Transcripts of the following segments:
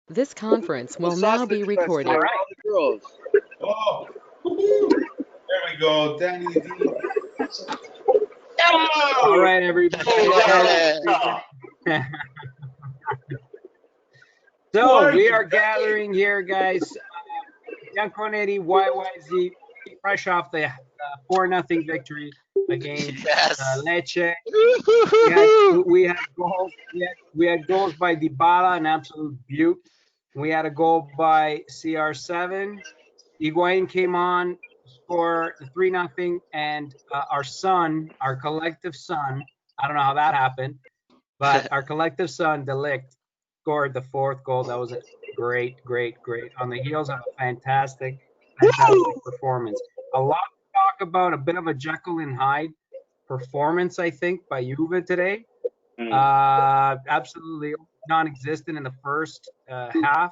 This conference The will now be sausage fest recorded. for all the girls. Oh, woo-hoo. There we go, Danny D. All right, everybody. So we are gathering here, guys. Bianconeri YYZ, fresh off the 4-0 victory against Lecce. We had goals by Dybala, an absolute beaut. We had a goal by CR7. Higuain came on for the 3-0, and our collective son, I don't know how that happened, but our collective son, the Ligt, scored the 4th goal. That was a great on the heels of a fantastic performance. A lot to talk about, a bit of a Jekyll and Hyde performance, I think, by Juve today. Absolutely non-existent in the first half,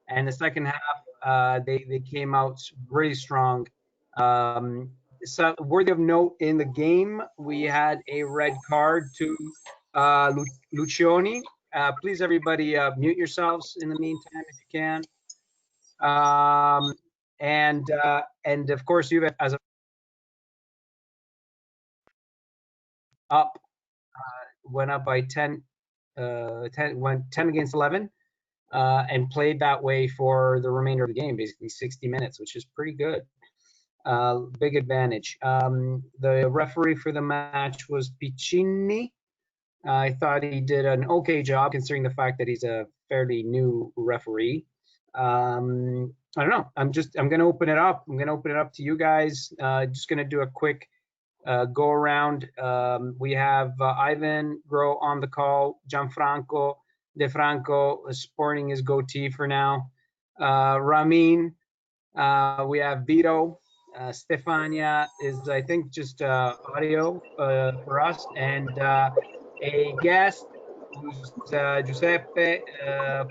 and the second half they came out really strong. So worthy of note in the game, we had a red card to Lucioni. Please, everybody, mute yourselves in the meantime if you can. And of course, you as a went up by 10, went 10 against 11, and played that way for the remainder of the game, basically 60 minutes, which is pretty good. Big advantage. The referee for the match was Piccini. I thought he did an okay job considering the fact that he's a fairly new referee. I don't know. I'm going to open it up. I'm going to open it up to you guys. Just going to do a quick go around. We have Ivan Grow on the call, Gianfranco De Franco sporting his goatee for now. Ramin, we have Vito. Stefania is, I think, just audio for us, and a guest who's Giuseppe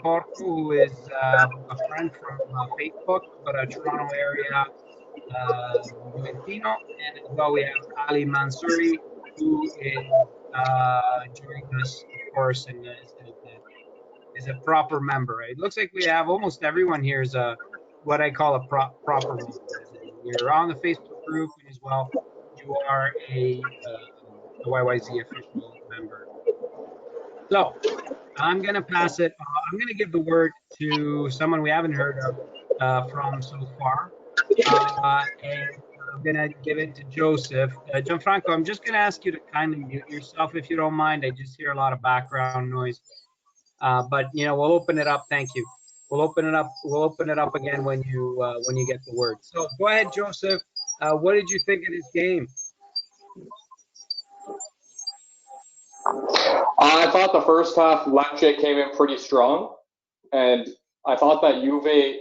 Porco, who is a friend from Facebook, but a Toronto area Juventino, and as well we have Ali Mansouri, who is joining us, of course, and is a proper member. It looks like we have almost everyone here is what I call a proper member. You're on the Facebook group, and as well you are a YYZ official member. So I'm going to pass it. I'm going to give the word to someone we haven't heard of from so far. And I'm going to give it to Joseph. Gianfranco, I'm just going to ask you to kindly mute yourself if you don't mind. I just hear a lot of background noise. But we'll open it up. Thank you. We'll open it up. We'll open it up again when you get the word. So go ahead, Joseph. What did you think of this game? I thought the first half Lecce came in pretty strong, and I thought that Juve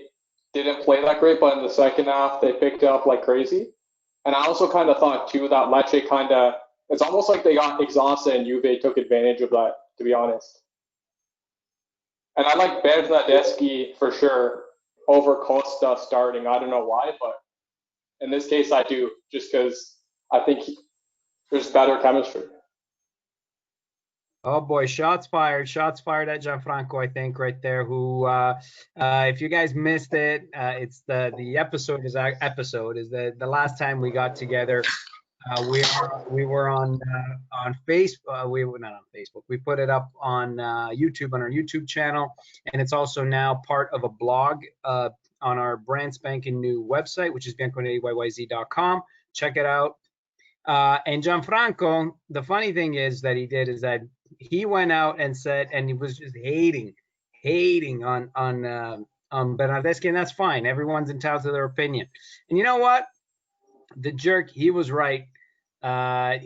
didn't play that great, but in the second half they picked it up like crazy. And I also kind of thought too that Lecce it's almost like they got exhausted and Juve took advantage of that, to be honest. And I like Bernardeschi for sure over Costa starting. I don't know why, but in this case I do, just because I think there's better chemistry. Oh boy, shots fired at Gianfranco, I think, right there. Who, if you guys missed it, it's the episode is the last time we got together. We were on Facebook. We were not on Facebook. We put it up on YouTube on our YouTube channel, and it's also now part of a blog on our brand spanking new website, which is Bianconeri YYZ.com. Check it out. And Gianfranco, the funny thing is that he went out and said, and he was just hating on Bernardeschi, and that's fine. Everyone's entitled to their opinion. And you know what? The jerk, he was right.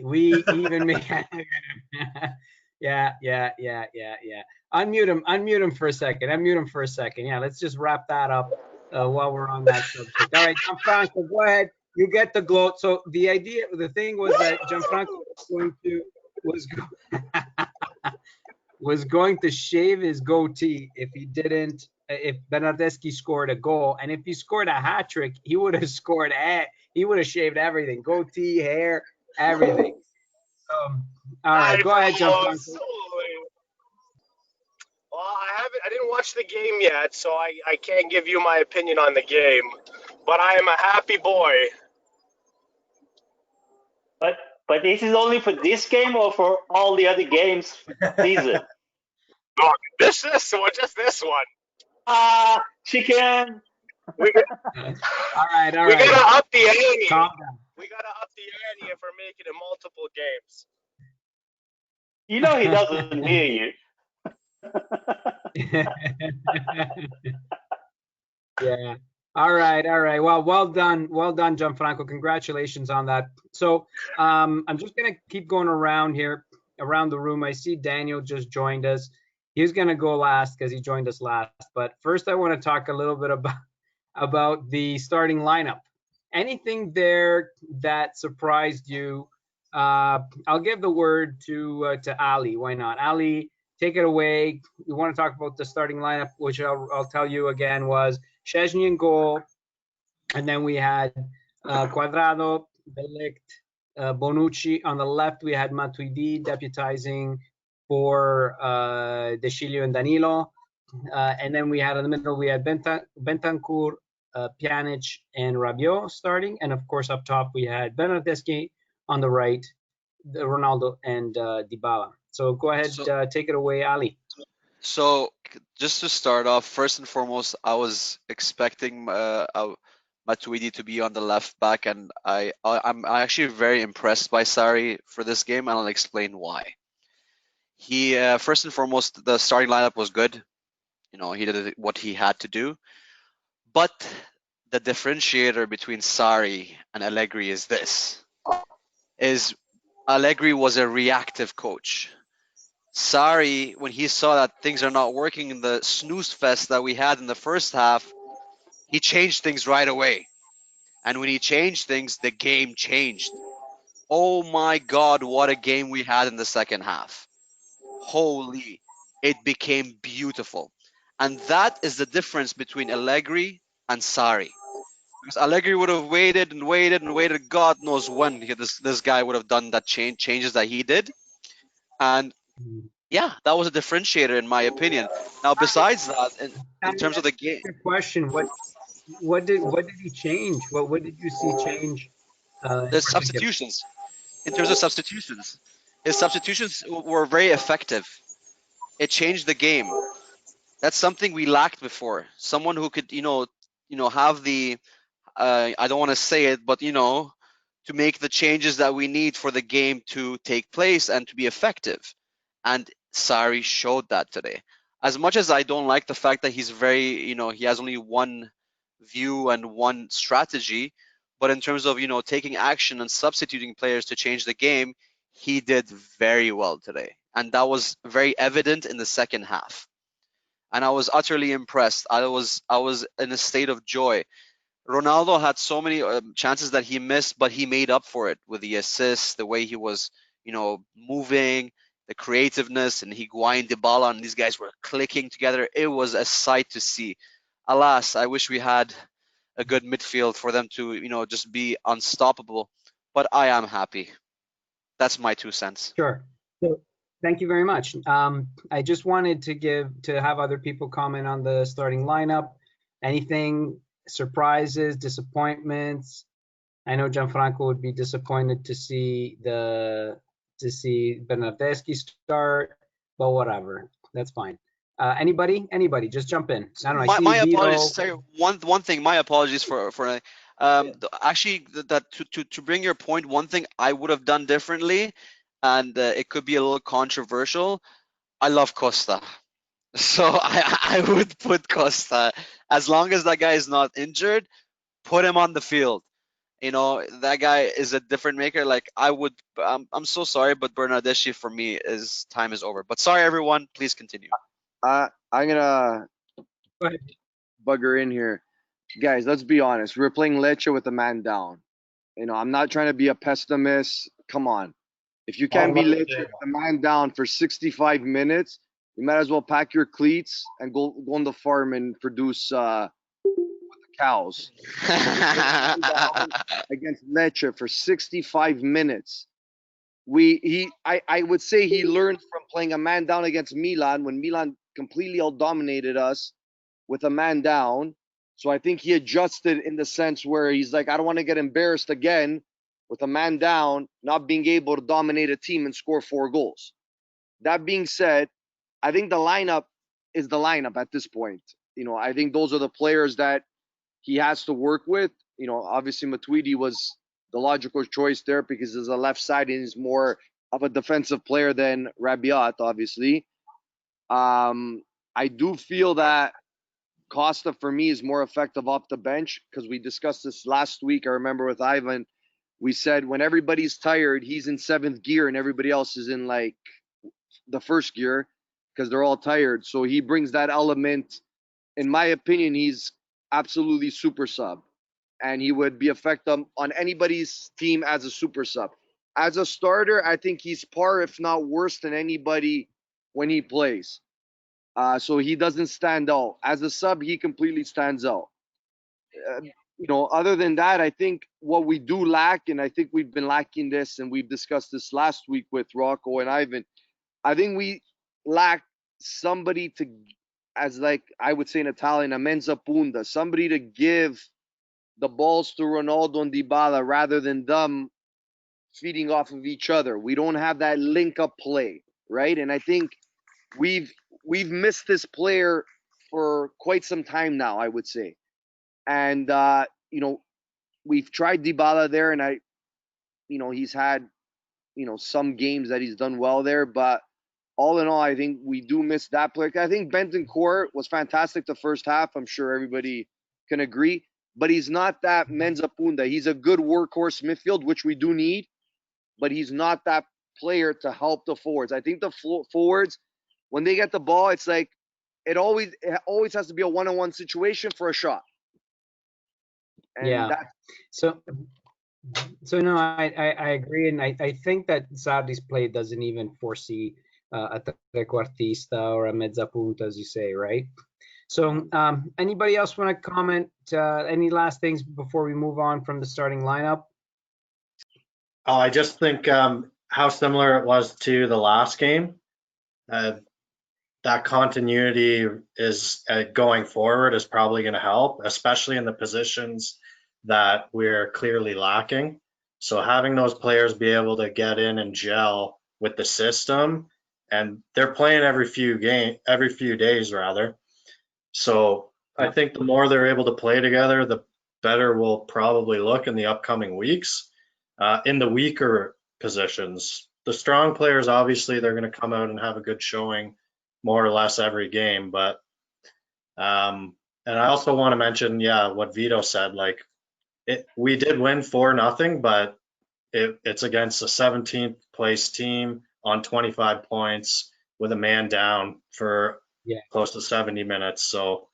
We even made yeah. Unmute him for a second. Yeah, let's just wrap that up while we're on that subject. All right, Gianfranco, go ahead. You get the gloat. So the thing was that Gianfranco was going to shave his goatee if Bernardeschi scored a goal, and if he scored a hat trick, he would have shaved everything, goatee, hair, everything. All right, go ahead, Gianfranco. Well, I didn't watch the game yet, so I can't give you my opinion on the game. But I am a happy boy. But this is only for this game or for all the other games season? No, this one, just this one. Chicken. We All right. gotta up the ante. Calm down. We gotta up the ante if we're making it multiple games. You know he doesn't hear you. Yeah. All right. Well done, Gianfranco. Congratulations on that. So I'm just gonna keep going around here, around the room. I see Daniel just joined us. He's gonna go last because he joined us last. But first, I want to talk a little bit about the starting lineup. Anything there that surprised you? I'll give the word to Ali. Why not? Ali, take it away. We want to talk about the starting lineup, which I'll tell you again was Szczęsny in goal, and then we had Cuadrado, Ligt, Bonucci. On the left, we had Matuidi deputizing for De Sciglio and Danilo. And then we had in the middle, we had Bentancur, Pjanic, and Rabiot starting. And of course, up top, we had Bernardeschi. On the right, Ronaldo and Dybala. So go ahead, take it away, Ali. So just to start off, first and foremost, I was expecting Matuidi to be on the left back, and I'm actually very impressed by Sarri for this game, and I'll explain why. He first and foremost, the starting lineup was good. You know, he did what he had to do, but the differentiator between Sarri and Allegri is this: Allegri was a reactive coach. Sarri, when he saw that things are not working in the snooze fest that we had in the first half, he changed things right away. And when he changed things, the game changed. Oh my God, what a game we had in the second half. Holy, it became beautiful. And that is the difference between Allegri and Sarri. Because Allegri would have waited and waited and waited. God knows when this guy would have done that changes that he did. And yeah, that was a differentiator in my opinion. Now, besides that, in terms of the game, question: what did he change? What did you see change? The substitutions. In terms of substitutions, his substitutions were very effective. It changed the game. That's something we lacked before. Someone who could, have the I don't want to say it, but to make the changes that we need for the game to take place and to be effective. And Sarri showed that today. As much as I don't like the fact that he's very, he has only one view and one strategy, but in terms of, taking action and substituting players to change the game, he did very well today. And that was very evident in the second half. And I was utterly impressed. I was in a state of joy. Ronaldo had so many chances that he missed, but he made up for it with the assists, the way he was, moving, the creativeness, and Higuain, Dybala, and these guys were clicking together. It was a sight to see. Alas, I wish we had a good midfield for them to, just be unstoppable. But I am happy. That's my 2 cents. Sure. So, thank you very much. I just wanted to have other people comment on the starting lineup. Anything? Surprises, disappointments. I know Gianfranco would be disappointed to see Bernardeschi start, but whatever, that's fine. Anybody, just jump in. I don't know. My apologies. Sorry, one thing. My apologies for actually that to bring your point. One thing I would have done differently, and it could be a little controversial. I love Costa. So I would put Costa, as long as that guy is not injured, put him on the field. That guy is a different maker. Like I'm so sorry, but Bernardeschi for me time is over. But sorry everyone, please continue. I'm gonna Go ahead. bugger in here. Guys, let's be honest. We're playing Lecce with a man down. I'm not trying to be a pessimist. Come on. If you can't be Lecce with a man down for 65 minutes, you might as well pack your cleats and go on the farm and produce with the cows. Against Lecce for 65 minutes. I would say he learned from playing a man down against Milan when Milan completely out-dominated us with a man down. So I think he adjusted in the sense where he's like, I don't want to get embarrassed again with a man down, not being able to dominate a team and score 4 goals. That being said, I think the lineup is the lineup at this point. I think those are the players that he has to work with. Obviously Matuidi was the logical choice there because he's a left side and he's more of a defensive player than Rabiot, obviously. I do feel that Costa, for me, is more effective off the bench because we discussed this last week. I remember with Ivan, we said when everybody's tired, he's in 7th gear and everybody else is in like the 1st gear because they're all tired. So he brings that element. In my opinion, he's absolutely super sub, and he would be effective on anybody's team as a super sub. As a starter, I think he's par, if not worse than anybody when he plays. So he doesn't stand out. As a sub, he completely stands out. Other than that, I think what we do lack, and I think we've been lacking this, and we've discussed this last week with Rocco and Ivan, I think we lack somebody to, as like I would say in Italian, a mezza punta, somebody to give the balls to Ronaldo and Dybala rather than them feeding off of each other. We don't have that link-up play, right? And I think we've missed this player for quite some time now, I would say. And we've tried Dybala there, and he's had some games that he's done well there, but all in all, I think we do miss that player. I think Bentancur was fantastic the first half. I'm sure everybody can agree, but he's not that mezza punta. He's a good workhorse midfield, which we do need, but he's not that player to help the forwards. I think the forwards, when they get the ball, it's like it always has to be a one-on-one situation for a shot. And yeah. So no, I agree, and I think that Sardi's play doesn't even foresee a trequartista or a mezza punta, as you say, right? So anybody else want to comment? Any last things before we move on from the starting lineup? Oh, I just think how similar it was to the last game. That continuity is going forward is probably going to help, especially in the positions that we're clearly lacking. So having those players be able to get in and gel with the system, and they're playing every few days rather. So I think the more they're able to play together, the better we'll probably look in the upcoming weeks. In the weaker positions, the strong players, obviously, they're going to come out and have a good showing more or less every game. But and I also want to mention, what Vito said. Like, we did win 4-0, but it's against a 17th place team on 25 points with a man down for close to 70 minutes. So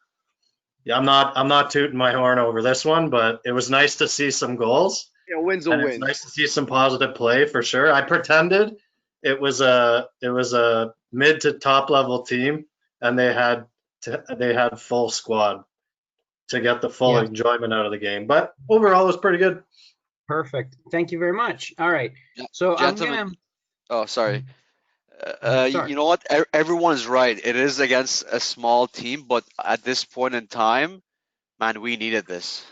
I'm not tooting my horn over this one, but it was nice to see some goals. Yeah, win's a win. It's nice to see some positive play for sure. I pretended it was a mid to top level team, and they had full squad to get the full enjoyment out of the game. But overall, it was pretty good. Perfect. Thank you very much. All right. So Gentlemen, I'm gonna. Oh, sorry. Sorry. You know what? Everyone is right. It is against a small team, but at this point in time, man, we needed this.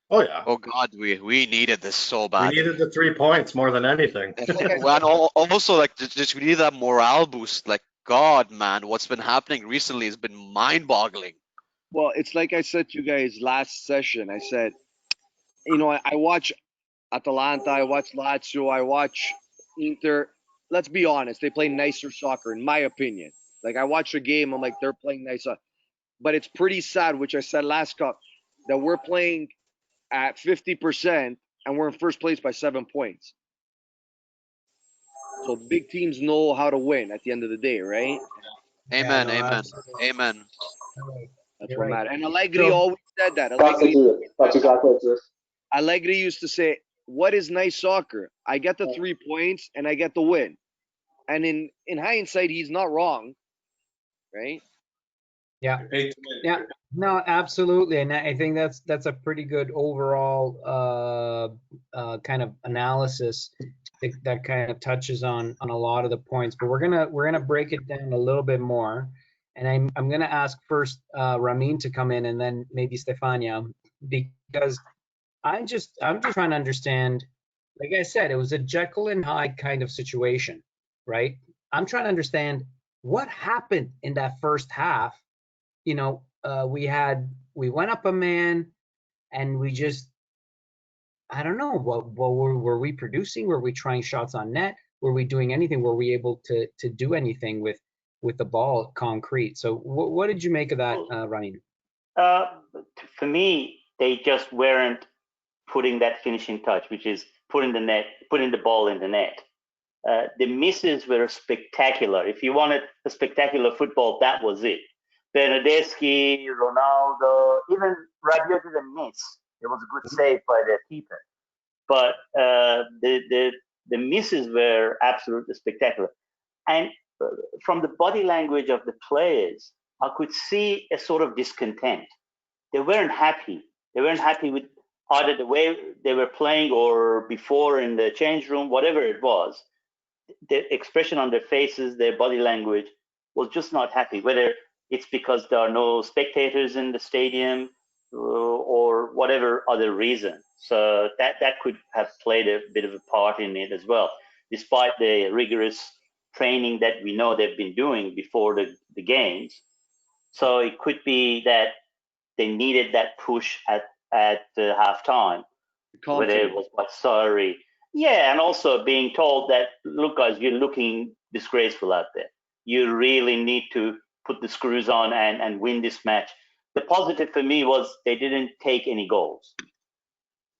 Oh yeah. Oh God, we needed this so We bad. needed the 3 points more than anything. And also, like, just we need that morale boost. Like, God, man, what's been happening recently has been mind-boggling. Well, it's like I said to you guys last session. I said, I watch Atalanta, I watch Lazio, I watch Inter. Let's be honest, they play nicer soccer, in my opinion. Like, I watch a game, I'm like, they're playing nicer. But it's pretty sad, which I said last cup, that we're playing at 50% and we're in first place by 7 points. So big teams know how to win at the end of the day, right? Amen, no, amen, absolutely. amen. That's You're what right. matters. And Allegri always said that. That's exactly what it is. Allegri used to say, what is nice soccer? I get the 3 points and I get the win. And in hindsight, he's not wrong, right? Yeah. Yeah. No, absolutely. And I think that's a pretty good overall kind of analysis that kind of touches on a lot of the points. But we're gonna break it down a little bit more. and I'm gonna ask first Ramin to come in, and then maybe Stefania, because I'm just trying to understand. Like I said, it was a Jekyll and Hyde kind of situation, right? I'm trying to understand what happened in that first half. You know, we went up a man, and we just, I don't know, what were we producing? Were we trying shots on net? Were we doing anything? Were we able to do anything with the ball concrete? So what did you make of that, Ramin? For me, they just weren't putting that finishing touch, which is putting the ball in the net. The misses were spectacular. If you wanted a spectacular football, that was it. Bernardeschi, Ronaldo, even Rabiot didn't miss. It was a good save by the keeper. But the misses were absolutely spectacular. And from the body language of the players, I could see a sort of discontent. They weren't happy. They weren't happy with either the way they were playing or before in the change room, whatever it was. The expression on their faces, their body language was just not happy, whether it's because there are no spectators in the stadium or whatever other reason. So that could have played a bit of a part in it as well, despite the rigorous training that we know they've been doing before the games. So it could be that they needed that push at halftime, whether it was sorry. Yeah, and also being told that, look, guys, you're looking disgraceful out there. You really need to put the screws on and win this match. The positive for me was they didn't take any goals.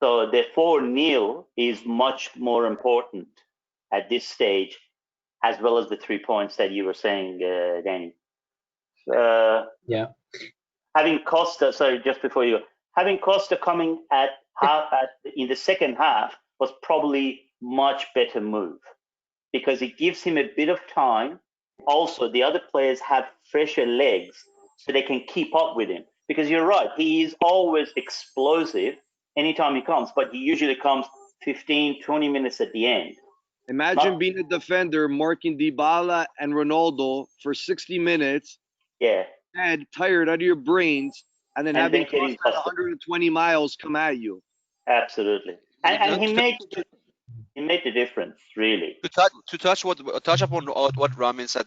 So the 4-0 is much more important at this stage, as well as the 3 points that you were saying, Danny. Yeah. Having Costa, sorry, just before you go, having Costa coming in the second half was probably much better move, because it gives him a bit of time. Also, the other players have fresher legs, so they can keep up with him. Because you're right, he is always explosive anytime he comes, but he usually comes 15, 20 minutes at the end. Imagine being a defender, marking Dybala and Ronaldo for 60 minutes. Yeah. Dead, tired out of your brains, and then having Costa at 120 miles come at you. Absolutely. And he made the difference, really. To touch upon what Ramin said,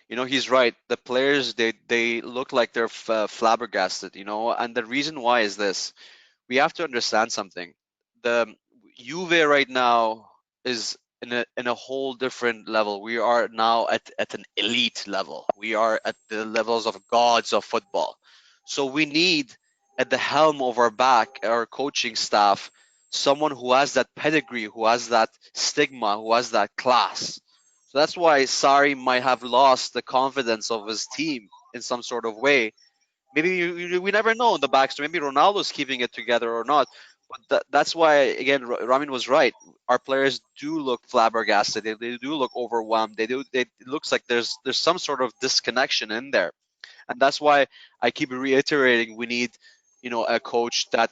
you know, he's right. The players, they look like they're flabbergasted, you know, and the reason why is this: we have to understand something. The Juve right now is in a whole different level. We are now at an elite level. We are at the levels of gods of football. So we need at the helm of our coaching staff, someone who has that pedigree, who has that stigma, who has that class. So that's why Sarri might have lost the confidence of his team in some sort of way. Maybe we never know in the backstory. Maybe Ronaldo's keeping it together or not. But that's why, again, Ramin was right. Our players do look flabbergasted. They do look overwhelmed. It looks like there's some sort of disconnection in there, and that's why I keep reiterating we need, you know, a coach that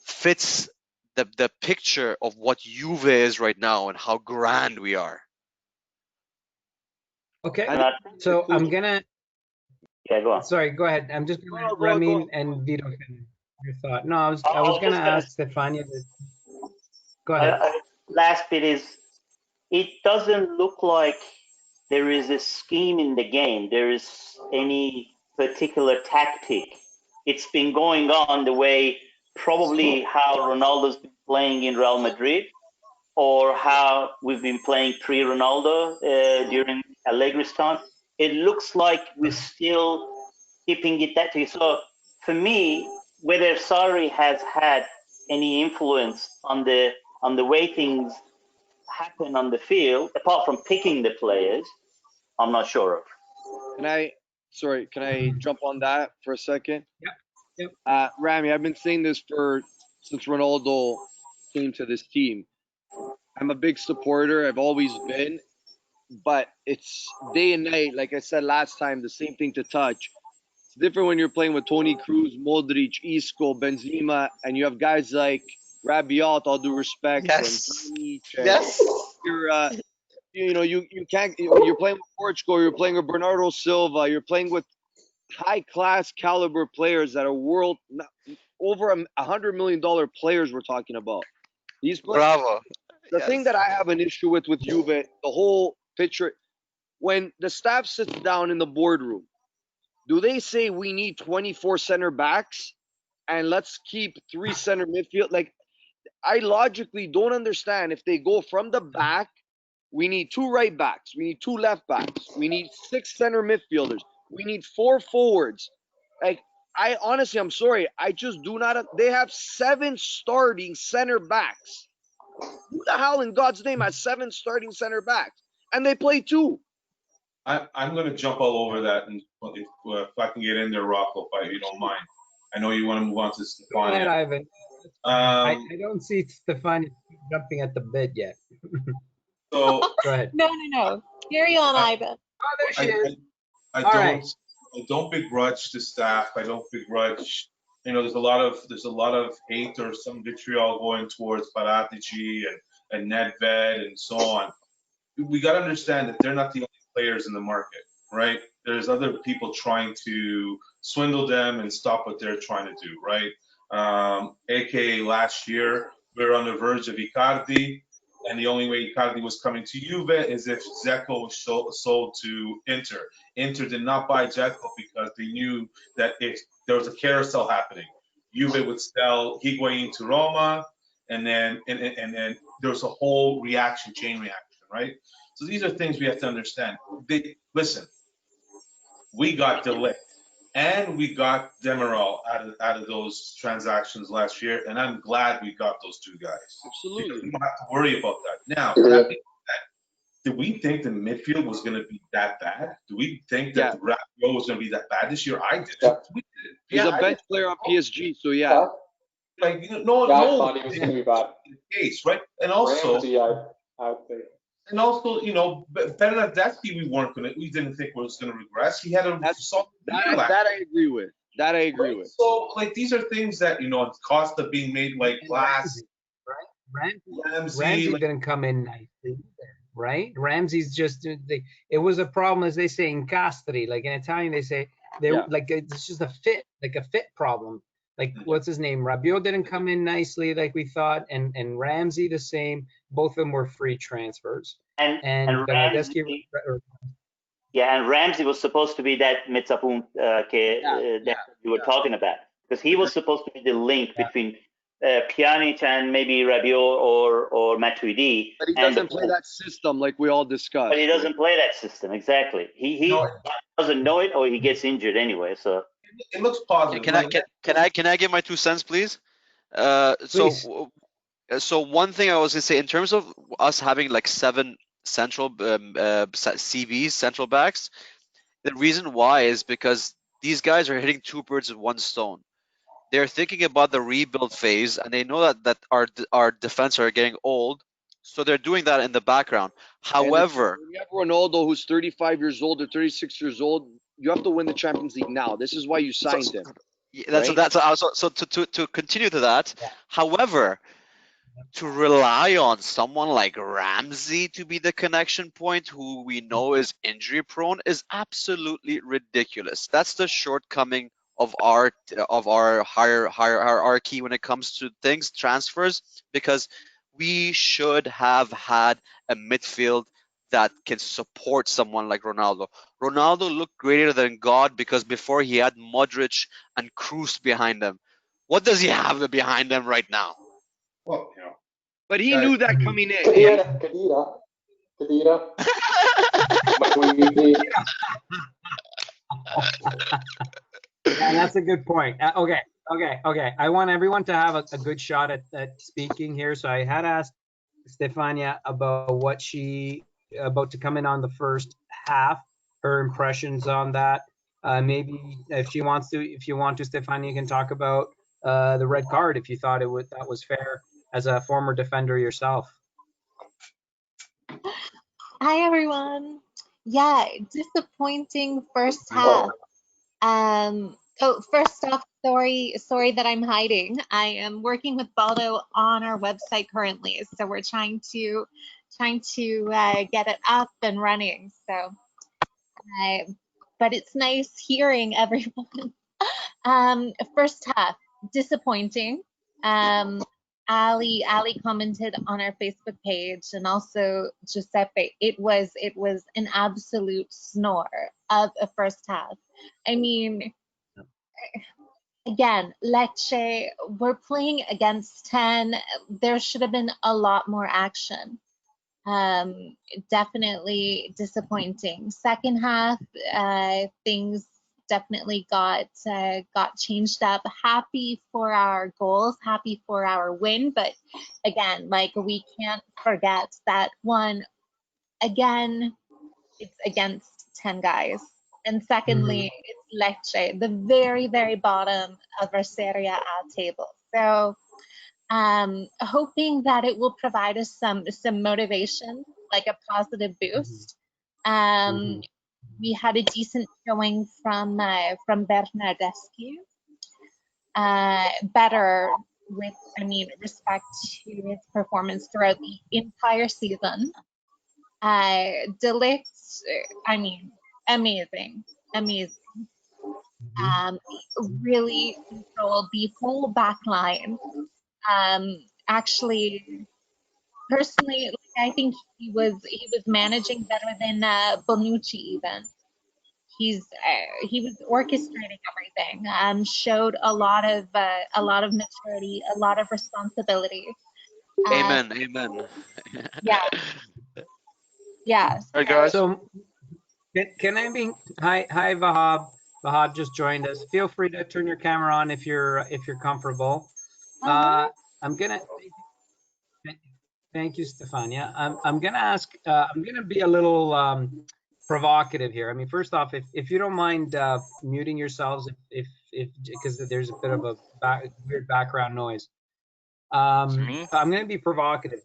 fits the picture of what Juve is right now and how grand we are. Okay, so I'm gonna. Yeah, go on. Sorry, go ahead. I'm just gonna Ramin and Vito can your thought. No, I was gonna ask Stefania. Go ahead. Last bit is, it doesn't look like there is a scheme in the game. There is any particular tactic. It's been going on the way probably how Ronaldo's been playing in Real Madrid, or how we've been playing pre-Ronaldo during Allegri's time. It looks like we're still keeping it that way. So for me, whether Sarri has had any influence on the way things happen on the field, apart from picking the players, I'm not sure of. Can I jump on that for a second? Yep. Rami, I've been saying this since Ronaldo came to this team. I'm a big supporter. I've always been, but it's day and night. Like I said last time, the same thing to touch. It's different when you're playing with Toni Kroos, Modric, Isco, Benzema, and you have guys like Rabiot. All due respect, Yes. yes. You can't. You're playing with Portugal. You're playing with Bernardo Silva. You're playing with high class caliber players that are world over $100 million players we're talking about. These Bravo. the thing that I have an issue with Juve, the whole picture, when the staff sits down in the boardroom, do they say we need 24 center backs and let's keep 3 center midfield? Like, I logically don't understand if they go from the back, we need 2 right backs, we need 2 left backs, we need 6 center midfielders, we need 4 forwards. Like, I honestly, I'm sorry, I just do not. They have 7 starting center backs. Who the hell in God's name has 7 starting center backs? And they play 2. I'm going to jump all over that, and if I can get in there, Rocco, if you don't mind. I know you want to move on to Go ahead, Stefania. Ivan. I don't see Stefania jumping at the bit yet. So Go ahead. No. Carry on, Ivan. Oh, there she is. I All right. don't begrudge the staff. I don't begrudge. There's a lot of hate or some vitriol going towards Paratici and Nedved and so on. We got to understand that they're not the only players in the market, right? There's other people trying to swindle them and stop what they're trying to do, right? AKA last year, we were on the verge of Icardi, and the only way Icardi was coming to Juve is if Dzeko was sold to Inter. Inter did not buy Dzeko because they knew that if there was a carousel happening, Juve would sell Higuain to Roma, and then there was a whole chain reaction, right? So these are things we have to understand. Listen, we got Ligt and we got Demiral out of those transactions last year, and I'm glad we got those 2 guys. Absolutely. We don't have to worry about that. Now, that being said, did we think the midfield was going to be that bad? Do we think that Rabiot was going to be that bad this year? I did. Yeah. We did. He's a bench player on PSG, so yeah. Like, I thought he was going to be bad. Case, right? And also, Ramsey, I think. And also, Bernardeschi, we didn't think was going to regress. He had a solid year last that I agree with. That I agree with. So, these are things that, Costa being made like glass. Ramsey didn't come in nicely either, right? Ramsey's just, it was a problem, as they say in Castri, like in Italian, they say, like, it's just a fit problem. Like, what's his name? Rabiot didn't come in nicely like we thought, and Ramsey the same. Both of them were free transfers. And Ramsey, and Ramsey was supposed to be that mezzapunta that you were talking about, because he was supposed to be the link between Pjanic and maybe Rabiot or Matuidi. But he doesn't play that system like we all discussed. But he doesn't play that system, exactly. He doesn't know it, or he gets injured anyway. So it looks positive. Can I give my 2 cents, please? So one thing I was gonna say, in terms of us having like 7 central CVs, central backs, the reason why is because these guys are hitting 2 birds with 1 stone. They're thinking about the rebuild phase, and they know that our defense are getting old, so they're doing that in the background. However, when you have Ronaldo, who's 35 years old or 36 years old, you have to win the Champions League now. This is why you signed him. So to continue to that. However, to rely on someone like Ramsey to be the connection point, who we know is injury prone, is absolutely ridiculous. That's the shortcoming of our hierarchy when it comes to transfers, because we should have had a midfield that can support someone like Ronaldo. Ronaldo looked greater than God because before he had Modric and Kroos behind him. What does he have behind him right now? Well, But he knew that coming in. Kadira. Yeah, that's a good point. Okay. I want everyone to have a good shot at speaking here. So I had asked Stefania about about to come in on the first half, her impressions on that. Maybe if you want to, Stefania, you can talk about the red card if you thought that was fair as a former defender yourself. Hi, everyone. Yeah, disappointing first half. First off, sorry that I'm hiding. I am working with Baldo on our website currently, so we're trying to get it up and running. So but it's nice hearing everyone. First half, disappointing. Ali commented on our Facebook page, and also Giuseppe. It was an absolute snore of a first half. I mean, again, Lecce, we're playing against 10. There should have been a lot more action. Definitely disappointing. Second half, things definitely got changed up. Happy for our goals, happy for our win, but again, like, we can't forget that one. Again, it's against 10 guys. And secondly, it's Lecce, the very, very bottom of our Serie A table. So hoping that it will provide us some motivation, like a positive boost. We had a decent showing from Bernardeschi. Better with, respect to his performance throughout the entire season. Ligt, amazing. Really controlled the whole back line. Actually, personally, I think he was managing better than Bonucci even. He was orchestrating everything. Showed a lot of maturity, a lot of responsibility. Amen. Yeah. Yeah. All right, guys. So can I be hi Vahab. Vahab just joined us. Feel free to turn your camera on if you're comfortable. I'm gonna thank you, Stefania. I'm gonna ask. I'm gonna be a little provocative here. I mean, first off, if you don't mind muting yourselves, if because there's a bit of a weird background noise. I'm gonna be provocative,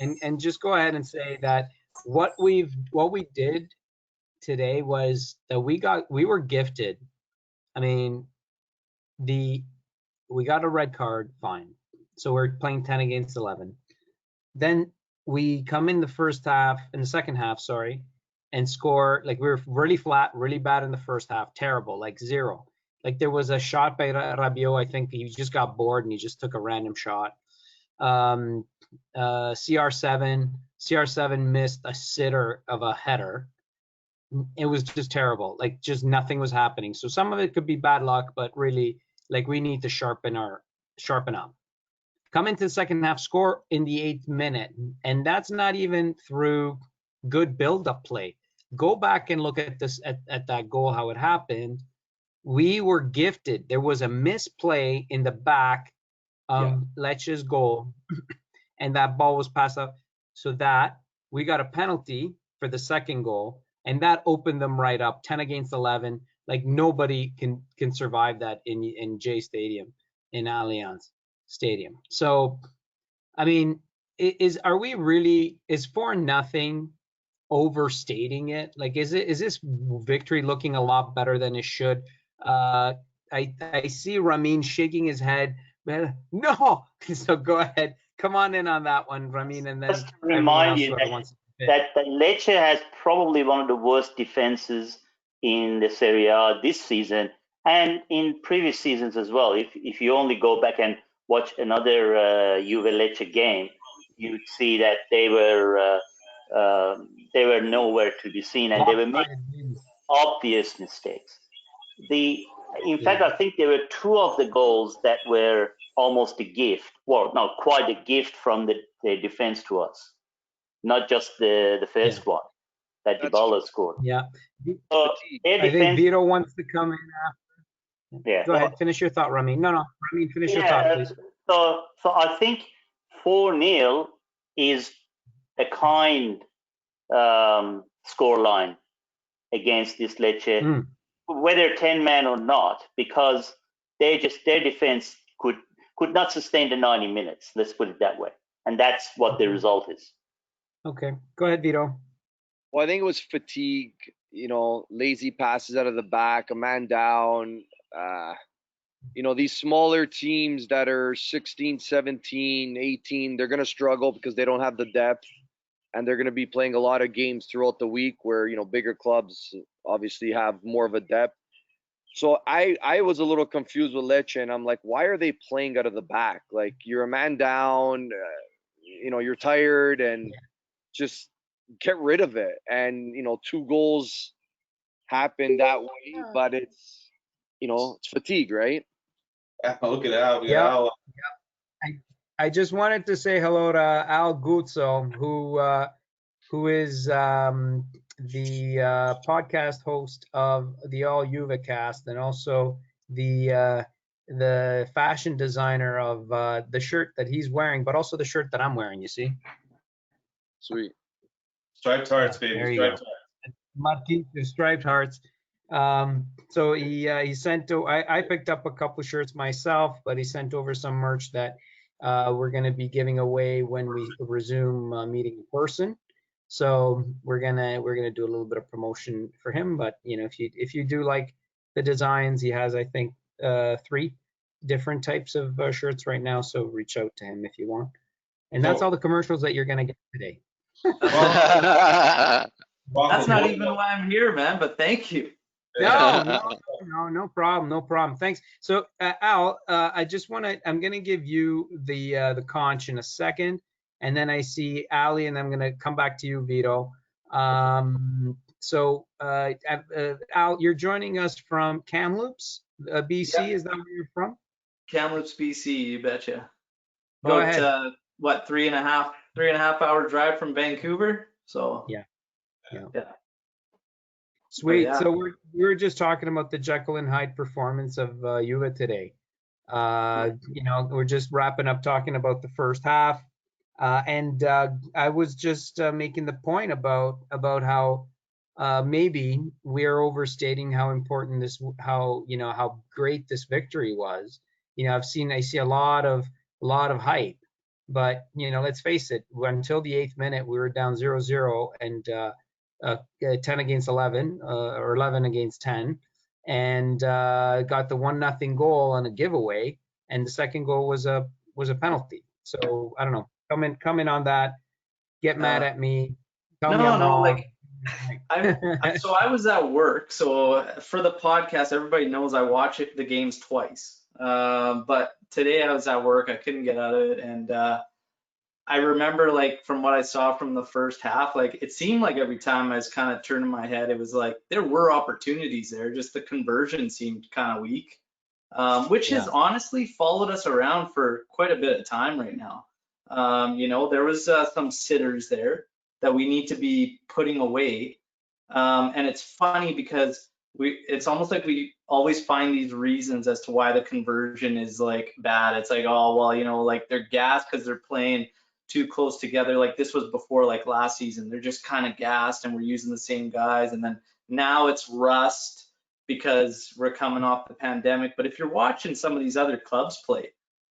and just go ahead and say that what we did today was that we were gifted. I mean, we got a red card, fine. So we're playing 10 against 11. Then we come in the second half, sorry, and score. Like, we were really flat, really bad in the first half, terrible, like 0. Like, there was a shot by Rabiot. I think he just got bored and he just took a random shot. CR7 missed a sitter of a header. It was just terrible. Like, just nothing was happening. So some of it could be bad luck, but really, like, we need to sharpen up. Come into the second half, score in the 8th minute, and that's not even through good build-up play. Go back and look at this at that goal, how it happened. We were gifted. There was a misplay in the back of Lecce's goal, and that ball was passed up, so that we got a penalty for the second goal, and that opened them right up. 10 against 11. Like, nobody can survive that in J Stadium, in Allianz Stadium. So, I mean, is 4-0 overstating it? Like, is this victory looking a lot better than it should? I see Ramin shaking his head. No. So go ahead, come on in on that one, Ramin, and then just to remind you that Lecce has probably one of the worst defenses in the Serie A this season, and in previous seasons as well. If you only go back and watch another Juve-Lecce game, you'd see that they were nowhere to be seen, and they were making obvious mistakes. In fact, I think there were 2 of the goals that were almost a gift. Well, not quite a gift from the defense to us, not just the first one that Dybala scored. Yeah. So I think Vito wants to come in after. Yeah. Go ahead, finish your thought, Ramin. No, Ramin, finish your thought, please. So I think 4-0 is a kind scoreline against this Lecce, whether 10-man or not, because their defense could not sustain the 90 minutes. Let's put it that way, and that's what the result is. Okay, go ahead, Vito. Well, I think it was fatigue. Lazy passes out of the back, a man down. These smaller teams that are 16, 17, 18, they're going to struggle because they don't have the depth. and they're going to be playing a lot of games throughout the week where, you know, bigger clubs obviously have more of a depth. So I was a little confused with Lecce, and I'm like, why are they playing out of the back? Like, you're a man down, you know, you're tired, and just get rid of it. And, you know, 2 goals happen that way, but it's, you know, it's fatigue, right? Look at Al. Yeah. Al. I just wanted to say hello to Al Guzzo, who is the podcast host of the All Juve cast, and also the fashion designer of the shirt that he's wearing, but also the shirt that I'm wearing. You see, Sweet. Striped hearts, baby. there you Striped go. hearts. Marquinhos, striped hearts. So he sent. I picked up a couple shirts myself, but he sent over some merch that we're going to be giving away when we resume meeting in person. So we're gonna do a little bit of promotion for him. But you know, if you do like the designs, he has, I think, 3 different types of shirts right now. So reach out to him if you want. And that's all the commercials that you're gonna get today. That's not even why I'm here, man. But thank you. No problem. Thanks. So Al, I just I'm gonna give you the conch in a second, and then I see Ali, and I'm gonna come back to you, Vito. So Al, you're joining us from Kamloops, BC. Yeah. Is that where you're from? Kamloops, BC. You betcha. Go About ahead. what, 3.5 hour drive from Vancouver. So Yeah. But Sweet. yeah. So we were just talking about the Jekyll and Hyde performance of Juve today. You know, we're just wrapping up talking about the first half, and I was just making the point about how maybe we're overstating how important how great this victory was. You know, I see a lot of hype, but you know, let's face it, until the 8th minute, we were down 0-0, and 10 against 11, or 11 against 10, and got the 1-0 goal on a giveaway, and the second goal was a penalty. So I don't know. Come in on that. Get mad at me. Tell me I'm wrong. Like so I was at work. So for the podcast, everybody knows I watch the games twice. But today I was at work. I couldn't get out of it, and I remember, like, from what I saw from the first half, like, it seemed like every time I was kind of turning my head, it was like there were opportunities there, just the conversion seemed kind of weak, which has honestly followed us around for quite a bit of time right now. You know, there was some sitters there that we need to be putting away, and it's funny because it's almost like we always find these reasons as to why the conversion is like bad. It's like, oh well, you know, like they're gassed because they're playing too close together. Like this was before, like last season, they're just kind of gassed and we're using the same guys, and then now it's rust because we're coming off the pandemic. But if you're watching some of these other clubs play,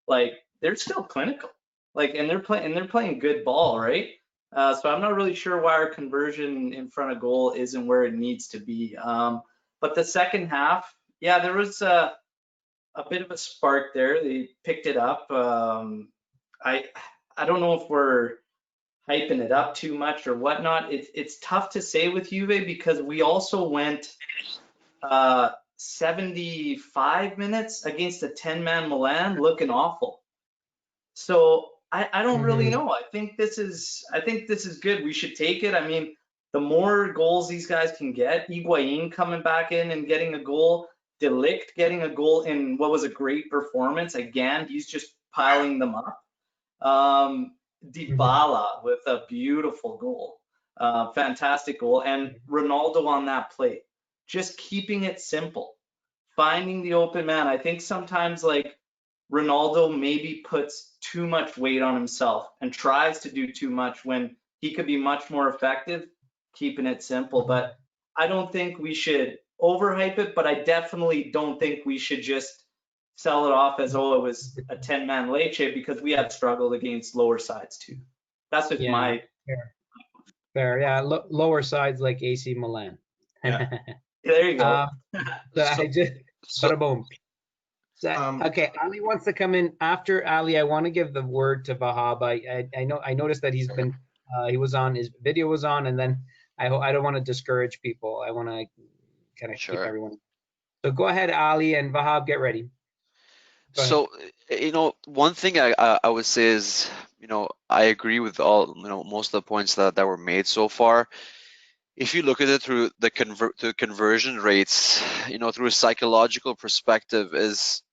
like they're still clinical, like, and they're playing good ball, right? So I'm not really sure why our conversion in front of goal isn't where it needs to be. But the second half, yeah, there was a bit of a spark there. They picked it up. I don't know if we're hyping it up too much or whatnot. It's tough to say with Juve because we also went 75 minutes against a 10-man Milan looking awful. So I don't really know. I think this is good. We should take it. I mean, the more goals these guys can get, Higuain coming back in and getting a goal, Ligt getting a goal in what was a great performance. Again, he's just piling them up. Dybala with a beautiful goal, fantastic goal, and Ronaldo on that play, just keeping it simple, finding the open man. I think sometimes, like, Ronaldo maybe puts too much weight on himself and tries to do too much when he could be much more effective keeping it simple. But I don't think we should overhype it, but I definitely don't think we should just sell it off as, oh, it was a 10-man Lecce, because we have struggled against lower sides too. That's just my fair. Yeah, lower sides like AC Milan. Yeah. There you go. Boom. Okay, Ali wants to come in. After Ali, I want to give the word to Vahab. I noticed that he's been He was on. His video was on, and then I don't want to discourage people. I want to kind of keep Sure. everyone. So go ahead, Ali and Vahab, get ready. Go ahead. So, one thing I would say is, I agree with all, most of the points that were made so far. If you look at it through the conversion rates, through a psychological perspective, is,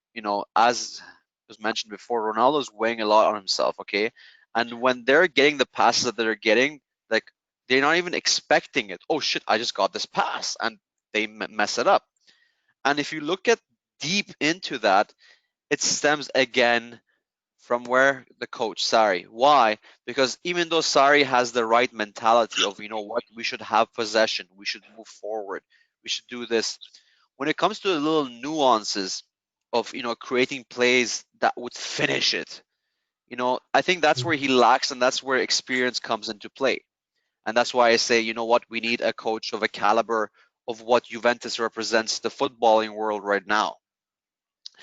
as was mentioned before, Ronaldo's weighing a lot on himself, okay? And when they're getting the passes that they're getting, like, they're not even expecting it. Oh shit, I just got this pass, and they mess it up. And if you look at deep into that, it stems again from where the coach, Sarri. Why? Because even though Sarri has the right mentality of, what, we should have possession, we should move forward, we should do this. When it comes to the little nuances of, creating plays that would finish it, I think that's where he lacks, and that's where experience comes into play. And that's why I say, what, we need a coach of a caliber of what Juventus represents the footballing world right now.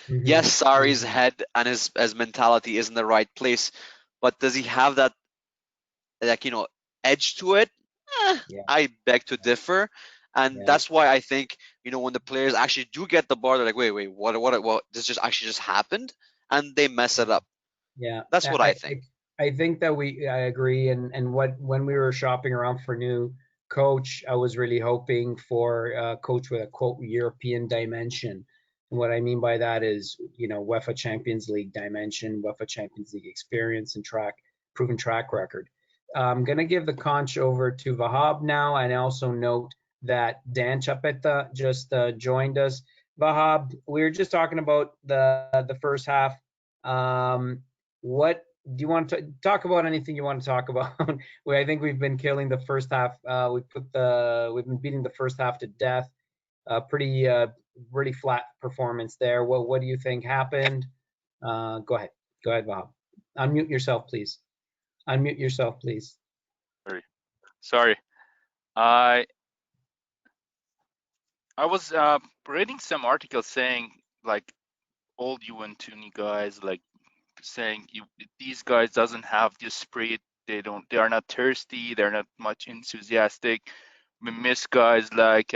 Yes, Sarri's head and his mentality is in the right place, but does he have that, like, edge to it? I beg to differ. And that's why I think, when the players actually do get the ball, they're like, wait, what, this actually just happened, and they mess it up. Yeah, that's what I think. I think that I agree. And when we were shopping around for new coach, I was really hoping for a coach with a quote European dimension. And what I mean by that is, UEFA Champions League dimension, UEFA Champions League experience, and proven track record. I'm going to give the conch over to Vahab now, and also note that Dan Chapeta just joined us. Vahab, we were just talking about the first half. What do you want to talk about? Anything you want to talk about? I think we've been killing the first half. We've been beating the first half to death. Pretty really flat performance there. What do you think happened? Go ahead, Bob. Unmute yourself, please. Sorry. I was reading some articles saying, like, old Juventus guys, like, saying these guys doesn't have the spirit. They are not thirsty. They're not much enthusiastic. We miss guys like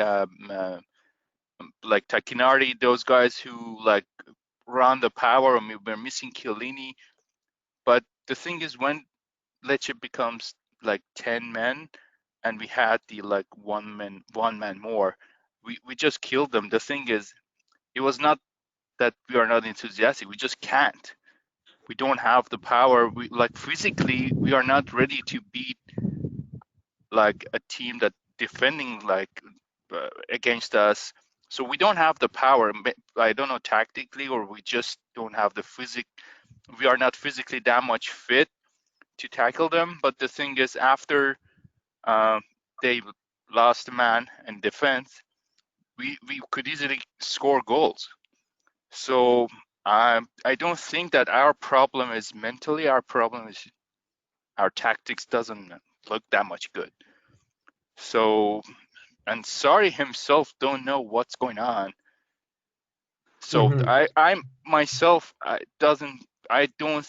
Takinari, those guys who like run the power, and we're missing Chiellini. But the thing is, when Lecce becomes like 10 men, and we had the like one man more, we just killed them. The thing is, it was not that we are not enthusiastic. We just can't. We don't have the power. We like physically, we are not ready to beat like a team that defending like against us. So we don't have the power. I don't know, tactically, or we just don't have the we are not physically that much fit to tackle them. But the thing is, after they lost a man in defense, we could easily score goals. So I don't think that our problem is mentally. Our problem is our tactics doesn't look that much good. So, and Sarri himself don't know what's going on. So I myself, I don't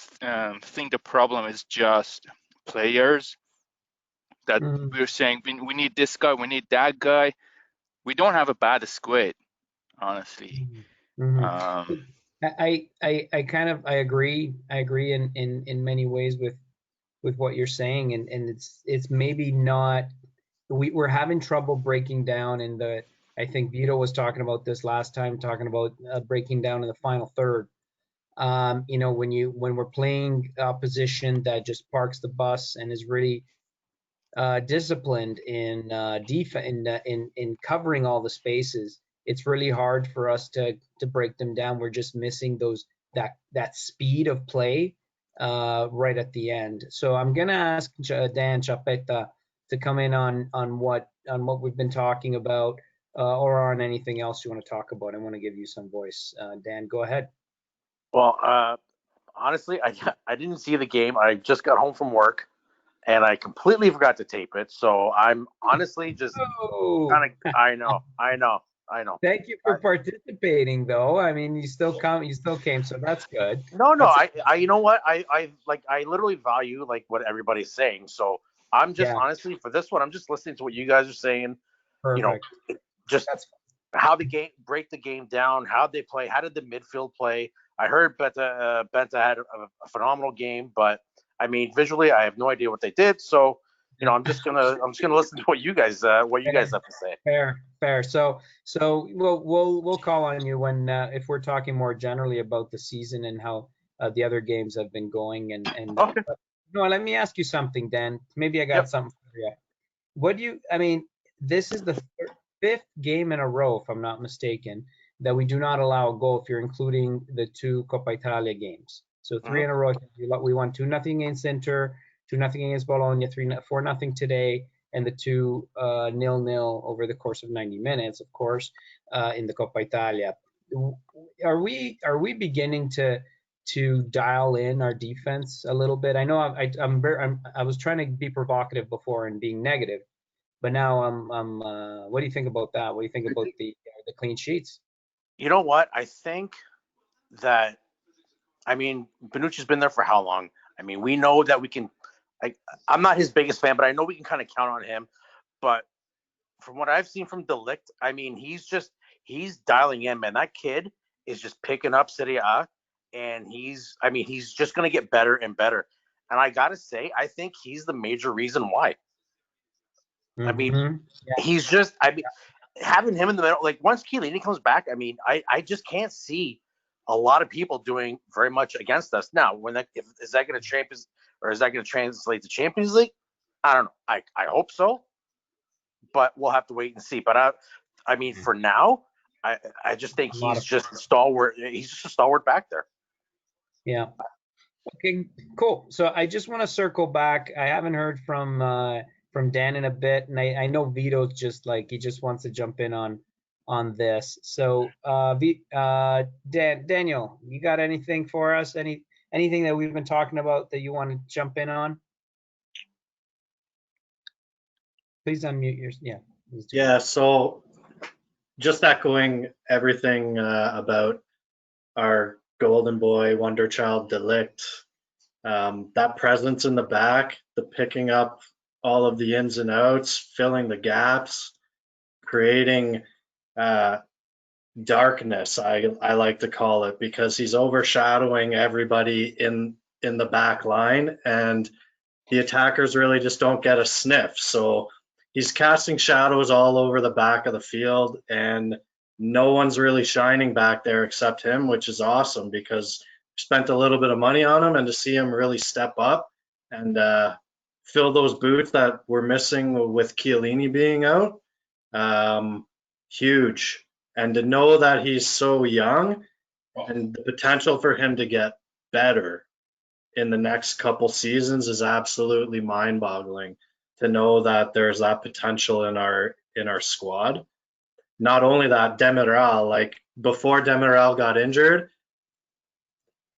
think the problem is just players. That we're saying we need this guy, we need that guy. We don't have a bad squad, honestly. I agree. I agree in many ways with what you're saying, and it's maybe not. We're having trouble breaking down in the. I think Vito was talking about this last time, talking about breaking down in the final third. When we're playing opposition that just parks the bus and is really disciplined in in covering all the spaces, it's really hard for us to break them down. We're just missing that speed of play right at the end. So I'm gonna ask Dan Chapeta to come in on what we've been talking about, or on anything else you want to talk about. I want to give you some voice. Dan, go ahead. Well, honestly, I didn't see the game. I just got home from work, and I completely forgot to tape it. So I'm honestly just kind of. I know. Thank you for participating, though. I mean, you still came, so that's good. No, I you know what? I literally value like what everybody's saying. So I'm just Yeah. honestly for this one, I'm just listening to what you guys are saying. Perfect. Just That's how the game break the game down, how they play, how did the midfield play? I heard Benta had a phenomenal game, but I mean visually, I have no idea what they did. So I'm just gonna listen to what you guys have to say. fair. So we'll call on you when if we're talking more generally about the season and how the other games have been going. And Okay. no, let me ask you something, Dan. Maybe I got Yep. something for you. What do you? I mean, this is the fifth game in a row, if I'm not mistaken, that we do not allow a goal if you're including the two Coppa Italia games. So 3 in a row. We won 2-0 against Inter, 2-0 against Bologna, 4-0 today, and the 2-0 over the course of 90 minutes, of course, in the Coppa Italia. Are we beginning to dial in our defense a little bit? I know I was trying to be provocative before and being negative, but now I'm what do you think about that? What do you think about the clean sheets? You know what? I think that, I mean, Bonucci's been there for how long? I mean, we know that we can. I'm not his biggest fan, but I know we can kind of count on him. But from what I've seen from Ligt, I mean, he's dialing in, man. That kid is just picking up Serie A, and he's just gonna get better and better. And I gotta say, I think he's the major reason why. I mean, he's just, having him in the middle, like once Chiellini comes back, I mean, I just can't see a lot of people doing very much against us. Now, is that going to translate to Champions League? I don't know. I hope so, but we'll have to wait and see. But I mean, for now, I just think he's just a stalwart. He's just a stalwart back there. Yeah. Okay, cool. So I just want to circle back. I haven't heard from Dan in a bit, and I know Vito's just like he just wants to jump in on this. So Daniel, you got anything for us? Anything that we've been talking about that you want to jump in on? Please unmute your Yeah. So just echoing everything about our golden boy, wonder child, Ligt. That presence in the back, the picking up all of the ins and outs, filling the gaps, creating darkness, I like to call it, because he's overshadowing everybody in the back line, and the attackers really just don't get a sniff. So he's casting shadows all over the back of the field, and no one's really shining back there except him, which is awesome because we spent a little bit of money on him, and to see him really step up and fill those boots that we're missing with Chiellini being out, huge. And to know that he's so young and the potential for him to get better in the next couple seasons is absolutely mind-boggling. To know that there's that potential in our squad. Not only that, Demiral, like before Demiral got injured,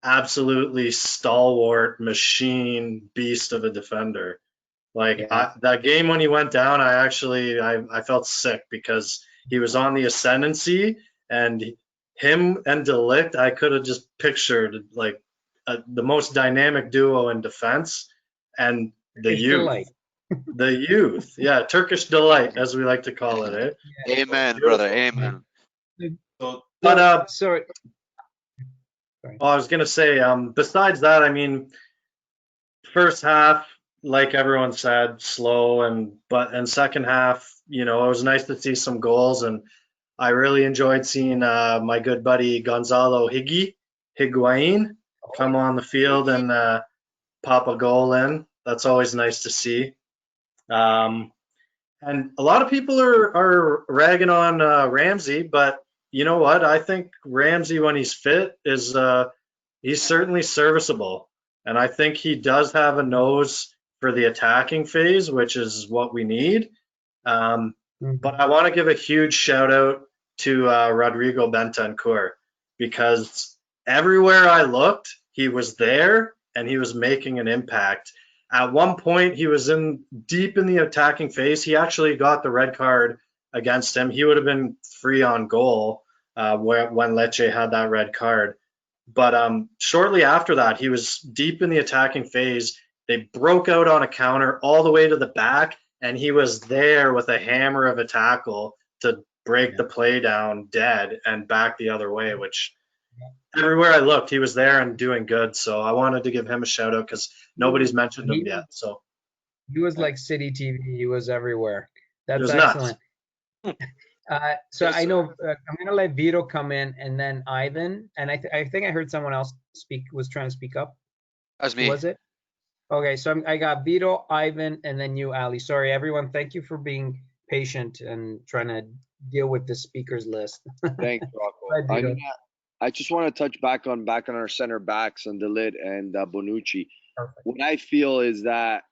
absolutely stalwart machine beast of a defender. Like that game when he went down, I felt sick because he was on the ascendancy, and him and Ligt, I could have just pictured like the most dynamic duo in defense, and the youth, yeah, Turkish delight, as we like to call it. Eh? Amen, brother. Amen. But sorry. I was gonna say, besides that, I mean, first half, like everyone said, slow, and second half, it was nice to see some goals, and I really enjoyed seeing my good buddy Golzalo Higuain come on the field and pop a goal in. That's always nice to see. And a lot of people are ragging on Ramsey, but you know what? I think Ramsey, when he's fit, is he's certainly serviceable, and I think he does have a nose for the attacking phase, which is what we need. But I want to give a huge shout out to Rodrigo Bentancur, because everywhere I looked, he was there and he was making an impact. At one point, he was deep in the attacking phase. He actually got the red card against him. He would have been free on goal when Lecce had that red card. But shortly after that, he was deep in the attacking phase. They broke out on a counter all the way to the back, and he was there with a hammer of a tackle to break the play down dead and back the other way, which everywhere I looked, he was there and doing good. So I wanted to give him a shout out because nobody's mentioned him yet. So he was like City TV. He was everywhere. That's was excellent. So Yes, I know I'm gonna let Vito come in and then Ivan. And I think I heard someone else was trying to speak up. That's me. Was it? Okay, so I got Vito, Ivan, and then you, Ali. Sorry, everyone. Thank you for being patient and trying to deal with the speakers list. Thanks, Rocco. I just want to touch back on our center backs on Ligt and Bonucci. Perfect. What I feel is that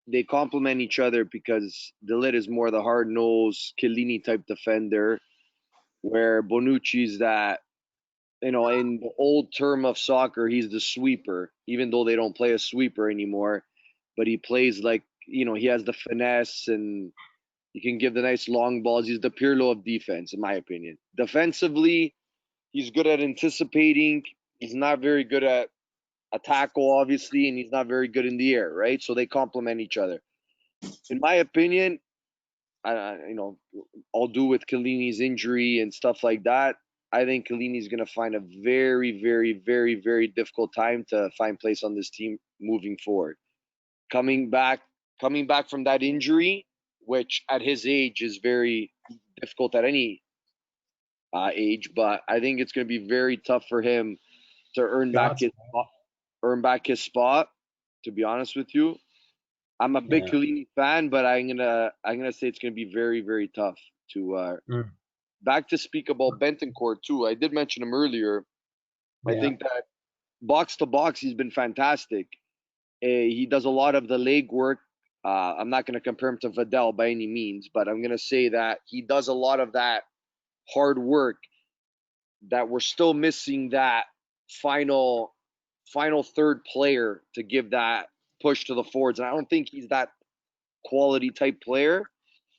they complement each other because Ligt is more the hard-nosed Chiellini type defender, where Bonucci's that, in the old term of soccer, he's the sweeper, even though they don't play a sweeper anymore. But he plays like, he has the finesse and he can give the nice long balls. He's the Pirlo of defense, in my opinion. Defensively, he's good at anticipating. He's not very good at a tackle, obviously, and he's not very good in the air, right? So they complement each other. In my opinion, all due with Chiellini's injury and stuff like that, I think Chiellini's going to find a very, very, very, very difficult time to find place on this team moving forward. Coming back from that injury, which at his age is very difficult at any age, but I think it's going to be very tough for him to earn back his spot. To be honest with you, I'm a big Chiellini fan, but I'm gonna say it's going to be very, very tough to. Back to speak about Bentancur too. I did mention him earlier. I think that box to box, he's been fantastic. He does a lot of the leg work. I'm not going to compare him to Vidal by any means, but I'm going to say that he does a lot of that hard work that we're still missing that final third player to give that push to the forwards. And I don't think he's that quality type player.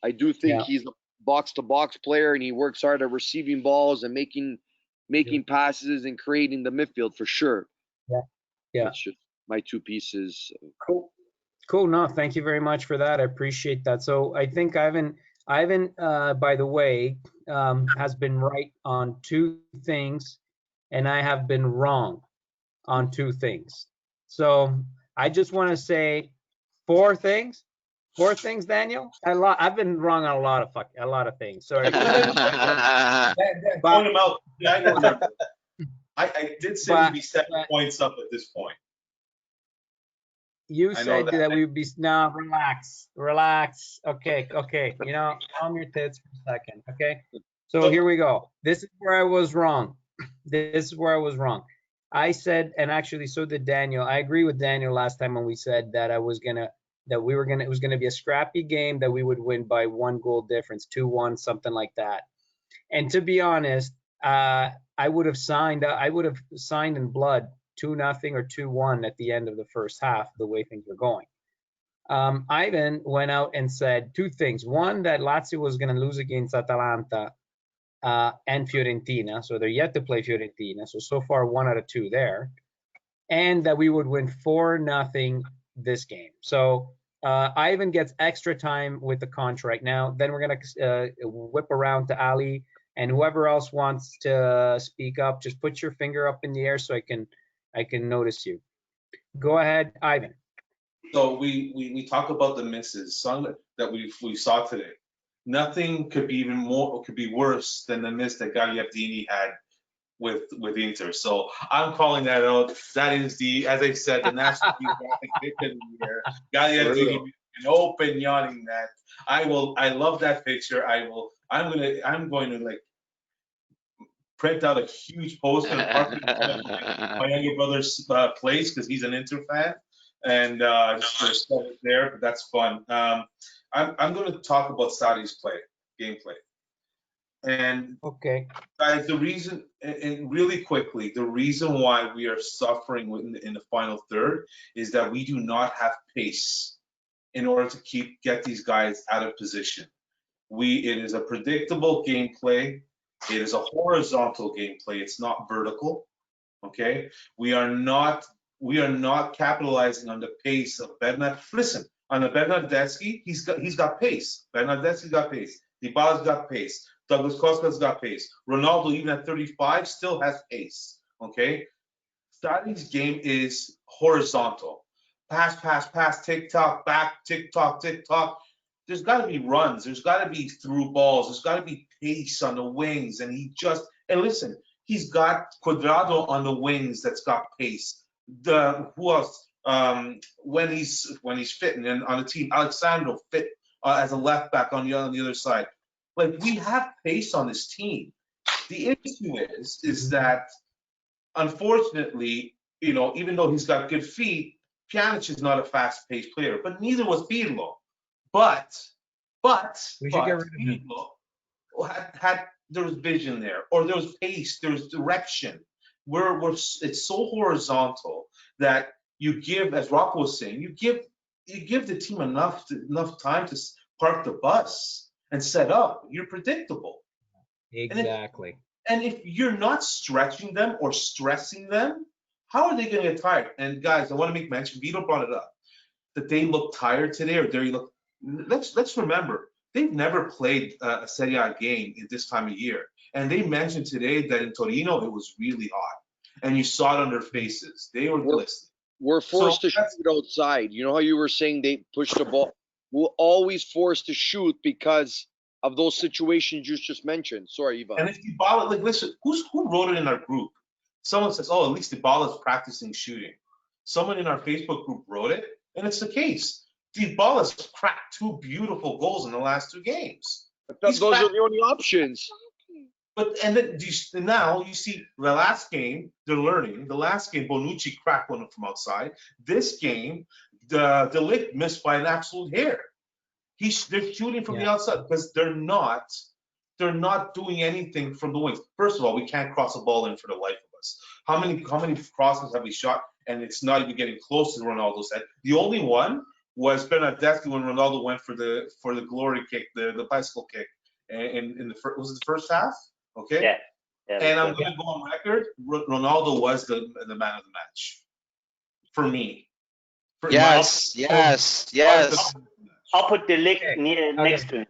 I do think he's a box-to-box player, and he works hard at receiving balls and making passes and creating the midfield for sure. Yeah. That's just my two pieces. Cool. No, thank you very much for that. I appreciate that. So I think Ivan, by the way, has been right on two things, and I have been wrong on two things. So I just want to say four things, Daniel. I've been wrong on a lot of things. Sorry. Point him out. I remember. I did say we'd be 7 points up at this point. You said that we would be now. Relax. Okay. Calm your tits for a second. Okay. So here we go. This is where I was wrong. I said, and actually so did Daniel. I agree with Daniel last time when we said that it was gonna be a scrappy game, that we would win by 1 goal difference, 2-1, something like that. And to be honest, I would have signed in blood 2-0 or 2-1 at the end of the first half, the way things were going. Ivan went out and said two things. One, that Lazio was going to lose against Atalanta and Fiorentina. So they're yet to play Fiorentina. So far, 1 out of 2 there. And that we would win 4-0 this game. So Ivan gets extra time with the contract now. Then we're going to whip around to Ali. And whoever else wants to speak up, just put your finger up in the air so I can notice you. Go ahead, Ivan. So we talk about the misses, some that we saw today. Nothing could be worse than the miss that Gagliardini had with Inter. So I'm calling that out. That is as I said, the national geographic picture of the year. Gagliardini an open yawning net. I love that picture. I'm going to like print out a huge poster and park it in my younger brother's place because he's an Inter fan, and just set it there. But that's fun. I'm going to talk about Sarri's gameplay, and guys, the reason, and really quickly, the reason why we are suffering in the final third is that we do not have pace in order to get these guys out of position. It is a predictable gameplay. It is a horizontal gameplay. It's not vertical. Okay, we are not we are not capitalizing on the pace of Bernard. Listen, on the Bernardeschi, he's got pace. Bernardeschi's got pace. Dybala's got pace. Douglas Costa's got pace. Ronaldo, even at 35, still has pace. Okay, Sarri's game is horizontal. Pass, tick-tock, back, tick-tock, tick-tock. There's got to be runs. There's got to be through balls. There's got to be pace on the wings. And and listen, he's got Cuadrado on the wings that's got pace. Who else? When he's fit and on the team, Alexandro fit as a left back on the other side. Like, we have pace on this team. The issue is that, unfortunately, even though he's got good feet, Pjanic is not a fast-paced player, but neither was Pirlo. But We should get rid of him. Pirlo there was vision there, or there was pace, there was direction. It's so horizontal that you give, as Rocco was saying, you give the team enough time to park the bus and set up. You're predictable. Exactly. And if you're not stretching them or stressing them, how are they going to get tired? And guys, I want to make mention, Vito brought it up, that they look tired today, or they look. Let's remember, they've never played a Serie A game in this time of year. And they mentioned today that in Torino, it was really hot. And you saw it on their faces. They were glistening. We're forced to shoot outside. You know how you were saying they push the ball? We're always forced to shoot because of those situations you just mentioned. Sorry, Ivan. And if Dybala, like, listen, who wrote it in our group? Someone says, oh, at least Dybala's practicing shooting. Someone in our Facebook group wrote it, and it's the case. Dybala's cracked 2 beautiful goals in the last 2 games. Those are the only options. But then now you see the last game, they're learning. The last game, Bonucci cracked one from outside. This game, the Ligt missed by an absolute hair. They're shooting from the outside because they're not doing anything from the wings. First of all, we can't cross a ball in for the life of us. How many crosses have we shot? And it's not even getting close to Ronaldo's head. The only one was Bernardeschi when Ronaldo went for the glory kick, the bicycle kick, in the first half? Okay. Yeah. And I'm going to go on record. Ronaldo was the man of the match for me. Yes. I'll put the Ligt next to him.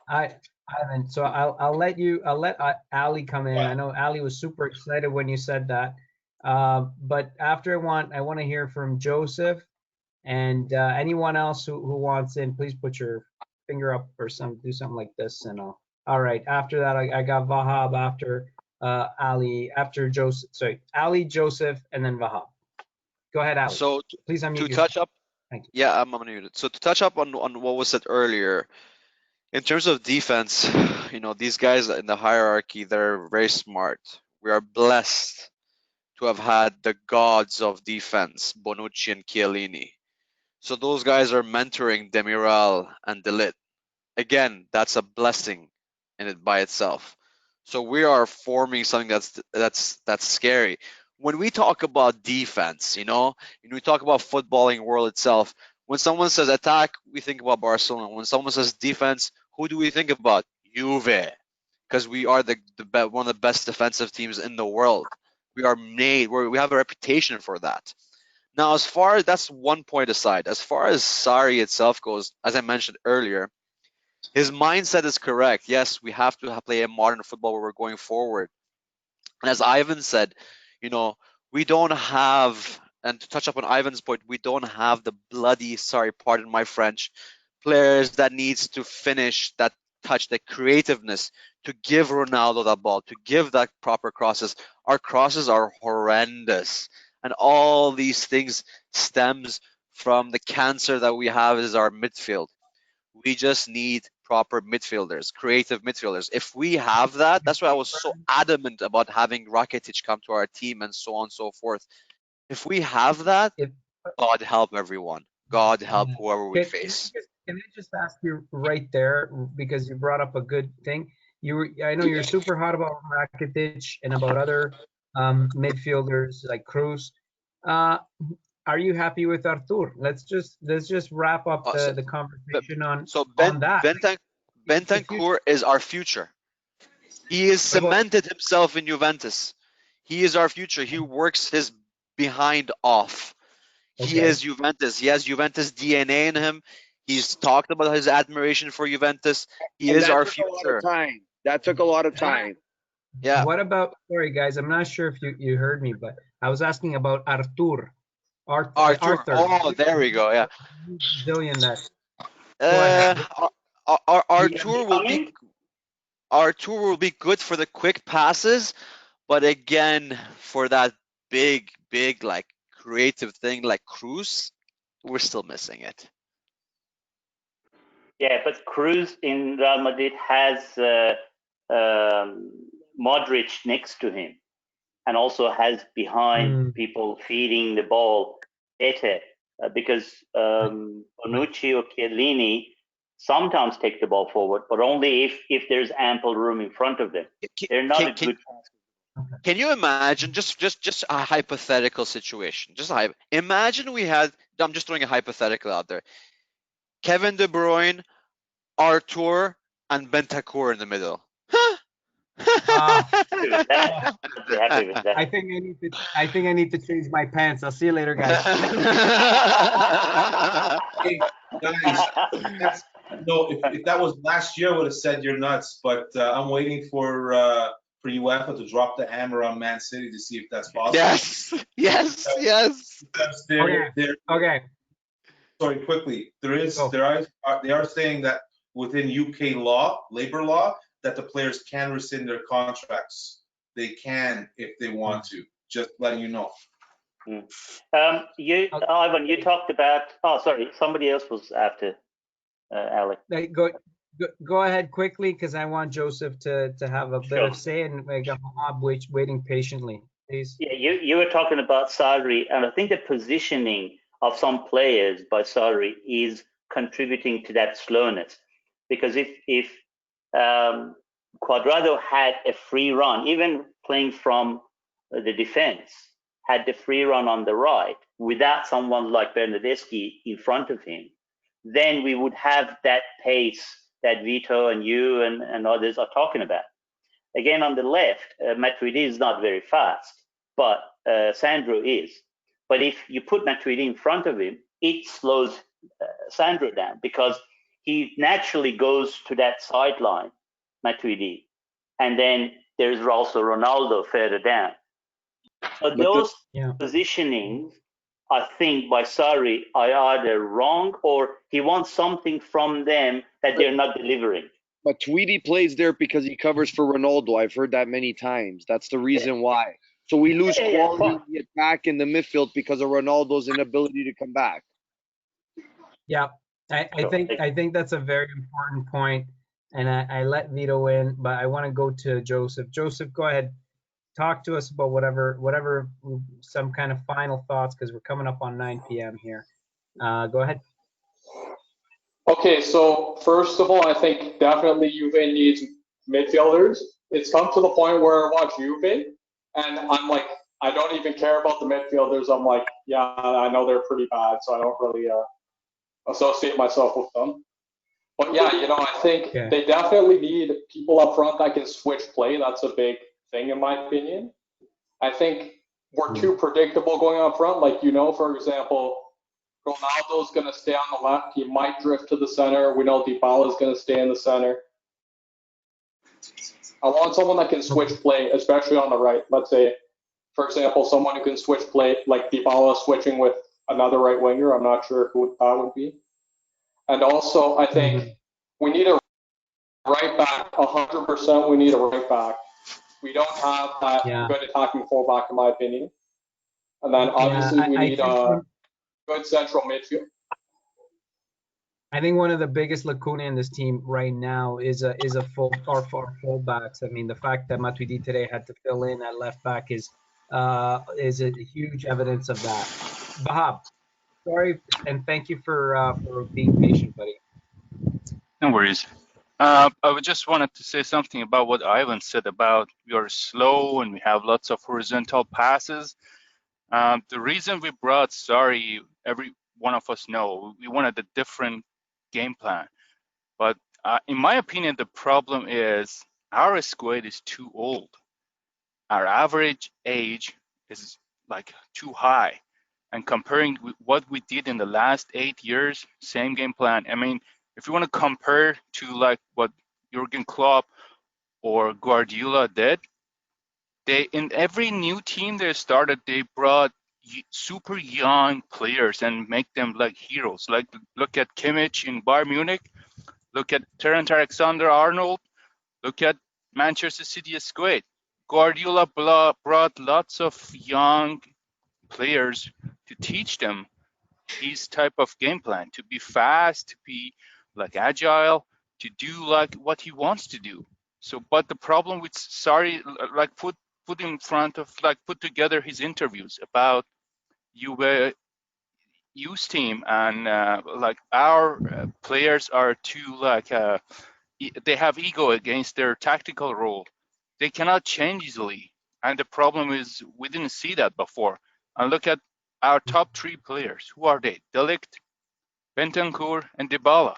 Ivan, so I'll let Ali come in. I know Ali was super excited when you said that. But after I want to hear from Joseph and anyone else who wants in. Please put your finger up or do something like this, and all right. After that, I got Vahab after Ali, after Joseph. Sorry, Ali, Joseph, and then Vahab. Go ahead, Ali. So please unmute to touch up. Thank you. Yeah, I'm unmuted. So to touch up on what was said earlier, in terms of defense, these guys in the hierarchy, they're very smart. We are blessed to have had the gods of defense, Bonucci and Chiellini. So those guys are mentoring Demiral and De Ligt. Again, that's a blessing in it by itself. So we are forming something that's scary. When we talk about defense, and we talk about footballing world itself, when someone says attack, we think about Barcelona. When someone says defense, who do we think about? Juve, because we are one of the best defensive teams in the world. We have a reputation for that. Now, that's one point aside. As far as Sarri itself goes, as I mentioned earlier, his mindset is correct. Yes, we have to play a modern football where we're going forward. And as Ivan said, we don't have, and to touch up on Ivan's point, we don't have the bloody, sorry, pardon my French, players that needs to finish that touch, the creativeness to give Ronaldo that ball, to give that proper crosses. Our crosses are horrendous. And all these things stems from the cancer that we have is our midfield. We just need proper midfielders, creative midfielders. If we have that, that's why I was so adamant about having Rakitic come to our team and so on and so forth. If we have that, God help everyone. God help whoever we face. Can I just ask you right there, because you brought up a good thing. I know you're super hot about Rakitic and about other midfielders like Cruz. Are you happy with Artur? Let's just wrap up the conversation on that. Bentancur is our future. He has cemented himself in Juventus. He is our future. He works his behind off. He Okay. is Juventus. He has Juventus DNA in him. He's talked about his admiration for Juventus. He And is that our took a lot of future. time. That took a lot of time. Yeah. What about, sorry guys, I'm not sure if you heard me, but I was asking about Arthur. Arthur. Oh, there we go. Yeah. Brazilian that. Go ahead. Arthur will be good for the quick passes, but again, for that big like creative thing like Cruz, we're still missing it. Yeah, but Cruz in Real Madrid has Modric next to him, and also has behind people feeding the ball Ete, because Bonucci or Chiellini sometimes take the ball forward, but only if there's ample room in front of them. They're not a good pass. Can you imagine just a hypothetical situation? Imagine we had. I'm just throwing a hypothetical out there. Kevin De Bruyne, Arthur, and Bentancur in the middle. Happy with that. Happy with that. I think I need to change my pants. I'll see you later, guys. Hey, guys, if that was last year, I would have said you're nuts. But I'm waiting for UEFA to drop the hammer on Man City to see if that's possible. Yes. Because Okay. Sorry, quickly. They are saying that within UK law, labor law, that the players can rescind their contracts. They can if they want to. Just letting you know. Ivan, you talked about. Oh, sorry, somebody else was after Alec. Go ahead quickly, because I want Joseph to have a bit of say, and I got Bob waiting patiently. Please. Yeah, you were talking about Sarri, and I think the positioning of some players by Sarri is contributing to that slowness. Because if Cuadrado had a free run, even playing from the defense, had the free run on the right without someone like Bernardeschi in front of him, then we would have that pace that Vito and you and others are talking about. Again, on the left, Matuidi is not very fast, but Sandro is. But if you put Matuidi in front of him, it slows Sandro down, because he naturally goes to that sideline, Matuidi, and then there's also Ronaldo further down. So those positionings, I think, by Sarri are either wrong, or he wants something from them that they're not delivering. But Tweedy plays there because he covers for Ronaldo. I've heard that many times. That's the reason why. So we lose quality in the attack in the midfield because of Ronaldo's inability to come back. Yeah, I think that's a very important point, and I let Vito in, but I want to go to Joseph. Joseph, go ahead. Talk to us about whatever some kind of final thoughts, because we're coming up on 9 p.m. here. Go ahead. Okay, so first of all, I think definitely Juve needs midfielders. It's come to the point where I watch Juve, and I'm like, I don't even care about the midfielders. I'm like, yeah, I know they're pretty bad, so I don't really associate myself with them. But yeah, I think they definitely need people up front that can switch play. That's a big thing, in my opinion. I think we're too predictable going up front. Like, for example, Ronaldo's going to stay on the left. He might drift to the center. We know Dybala's going to stay in the center. I want someone that can switch play, especially on the right. Let's say, for example, someone who can switch play, like Dybala switching with another right winger. I'm not sure who that would be. And also, I think we need a right back. 100% we need a right back. We don't have that good attacking fullback, in my opinion. And then obviously we need a good central midfield. I think one of the biggest lacuna in this team right now is a fullbacks. I mean, the fact that Matuidi today had to fill in at left back is a huge evidence of that. Bahab, sorry, and thank you for being patient, buddy. No worries. I just wanted to say something about what Ivan said about we are slow and we have lots of horizontal passes. The reason we brought Sarri, every one of us know, we wanted a different game plan. But in my opinion, the problem is our squad is too old. Our average age is like too high. And comparing with what we did in the last 8 years, same game plan. I mean, if you want to compare to like what Jurgen Klopp or Guardiola did, they in every new team they started, they brought super young players and make them like heroes. Like look at Kimmich in Bayern Munich, look at Trent Alexander-Arnold, look at Manchester City squad. Guardiola brought lots of young players to teach them his type of game plan, to be fast, to be like agile, to do like what he wants to do. So, but the problem with Sarri, like put in front of, like put together his interviews about Juve youth team, and like our players are too like they have ego against their tactical role. They cannot change easily, and the problem is we didn't see that before. And look at our top 3 players. Who are they? Ligt, Bentancur, and Dybala.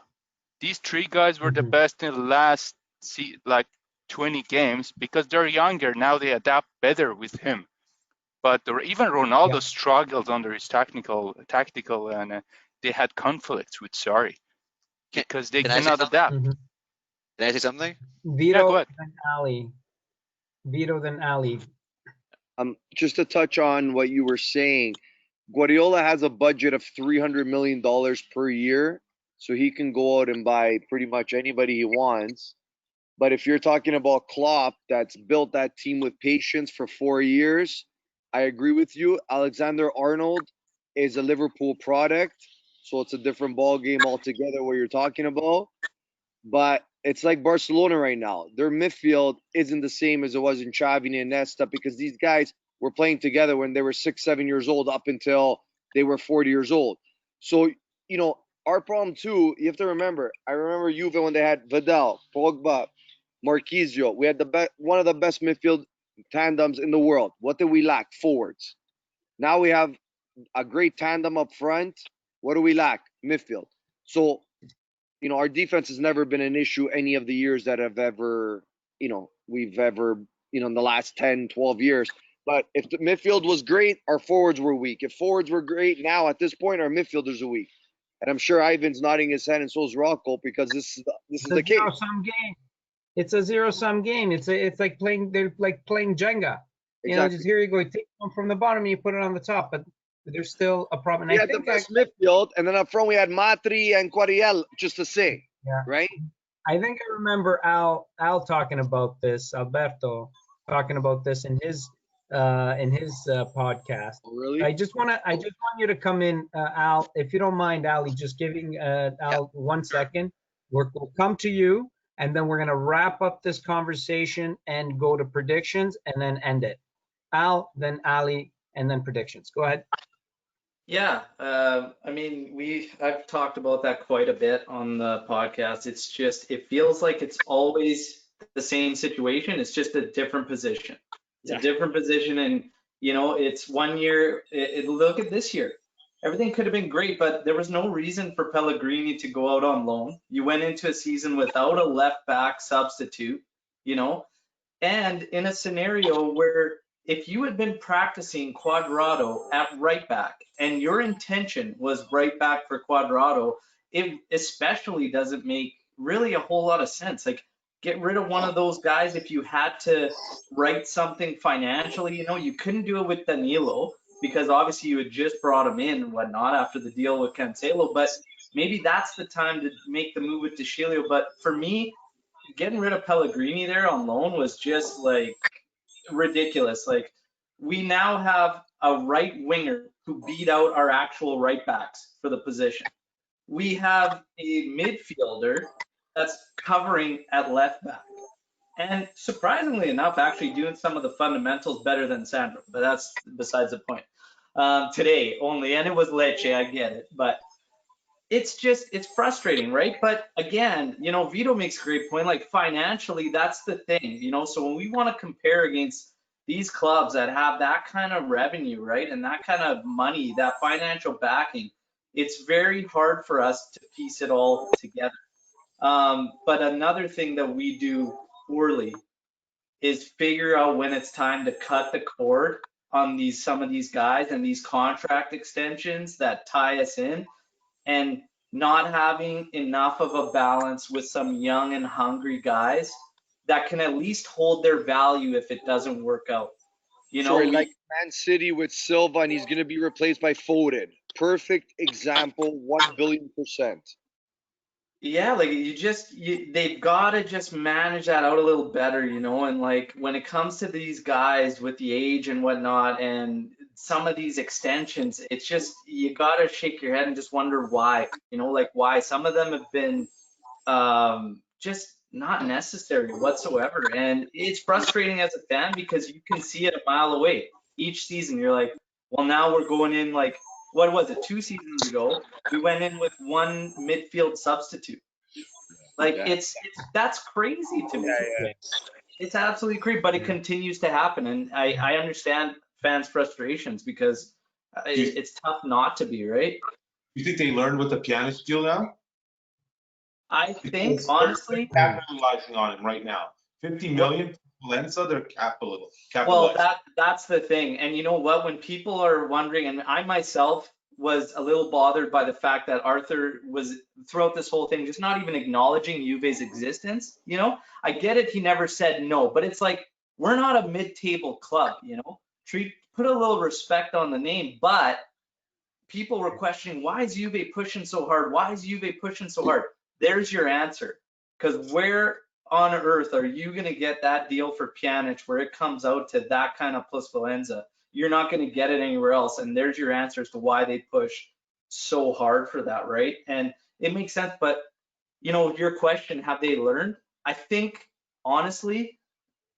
These 3 guys were the best in the last like 20 games because they're younger now. They adapt better with him. But even Ronaldo struggled under his tactical, and they had conflicts with Sarri because they cannot adapt. Can I say something? Vito, Yeah, go ahead. then Ali. Vito, then Ali. Just to touch on what you were saying, Guardiola has a budget of $300 million per year, so he can go out and buy pretty much anybody he wants. But if you're talking about Klopp, that's built that team with patience for 4 years, I agree with you. Alexander-Arnold is a Liverpool product, so it's a different ball game altogether what you're talking about. But it's like Barcelona right now. Their midfield isn't the same as it was in Xavi and Iniesta because these guys were playing together when they were 6, 7 years old up until they were 40 years old. So, you know, our problem too, you have to remember, I remember Juve when they had Vidal, Pogba, Marquisio. We had one of the best midfield tandems in the world. What did we lack? Forwards. Now we have a great tandem up front. What do we lack? Midfield. So, you know, our defense has never been an issue any of the years that have ever, we've ever, in the last 10, 12 years. But if the midfield was great, our forwards were weak. If forwards were great now, at this point, our midfielders are weak. And I'm sure Ivan's nodding his head and so is Rocco because this is the case. Zero-sum game. It's a zero-sum game. It's like playing Jenga. You know, just here you go, you take one from the bottom and you put it on the top, but there's still a problem. We had the best midfield, and then up front we had Matri and Quariel, just to say, right? I think I remember Al talking about this, Alberto talking about this in his podcast. Oh, really? I just want you to come in, Al, if you don't mind, Ali, just giving Al 1 second. We'll come to you, and then we're gonna wrap up this conversation and go to predictions, and then end it. Al, then Ali, and then predictions. Go ahead. Yeah, I mean, I've talked about that quite a bit on the podcast. It's just, it feels like it's always the same situation. It's just a different position. It's a different position, and it's 1 year. Look at this year. Everything could have been great, but there was no reason for Pellegrini to go out on loan. You went into a season without a left back substitute, and in a scenario where if you had been practicing Cuadrado at right back and your intention was right back for Cuadrado, it especially doesn't make really a whole lot of sense. Like, get rid of one of those guys if you had to write something financially. You couldn't do it with Danilo because obviously you had just brought him in and whatnot after the deal with Cancelo, but maybe that's the time to make the move with DeShilio. But for me, getting rid of Pellegrini there on loan was just like ridiculous. Like, we now have a right winger who beat out our actual right backs for the position. We have a midfielder that's covering at left back, and surprisingly enough, actually doing some of the fundamentals better than Sandro, but that's besides the point. Today only, and it was Lecce, I get it, but it's frustrating, right? But again, Vito makes a great point. Like, financially, that's the thing, so when we want to compare against these clubs that have that kind of revenue, right, and that kind of money, that financial backing, it's very hard for us to piece it all together. But another thing that we do poorly is figure out when it's time to cut the cord on some of these guys and these contract extensions that tie us in, and not having enough of a balance with some young and hungry guys that can at least hold their value if it doesn't work out. You know, Sorry, like Man City with Silva, and he's going to be replaced by Foden. Perfect example, 1,000,000,000%. yeah, like they've got to just manage that out a little better, you know. And like when it comes to these guys with the age and whatnot, and some of these extensions, it's just you got to shake your head and just wonder why, you know, like why some of them have been just not necessary whatsoever. And it's frustrating as a fan because you can see it a mile away each season. You're like, well, now we're going in like, what was it, 2 seasons ago? We went in with one midfield substitute. Like that's crazy to me. It's absolutely crazy, but it continues to happen, and I understand fans' frustrations because it's tough not to be, right? You think they learned with the Pjanic deal now? I think honestly, they're capitalizing on him right now. 50 million. Valencia, they're capitalizing. Well, that's the thing. And you know what? When people are wondering, and I myself was a little bothered by the fact that Arthur was throughout this whole thing just not even acknowledging Juve's existence. You know, I get it. He never said no, but it's like we're not a mid-table club. You know, put a little respect on the name. But people were questioning, why is Juve pushing so hard? Why is Juve pushing so hard? There's your answer. Because where on earth are you going to get that deal for Pjanic where it comes out to that kind of plus Valenza? You're not going to get it anywhere else. And there's your answer as to why they push so hard for that, right? And it makes sense. But, you know, your question, have they learned? I think, honestly,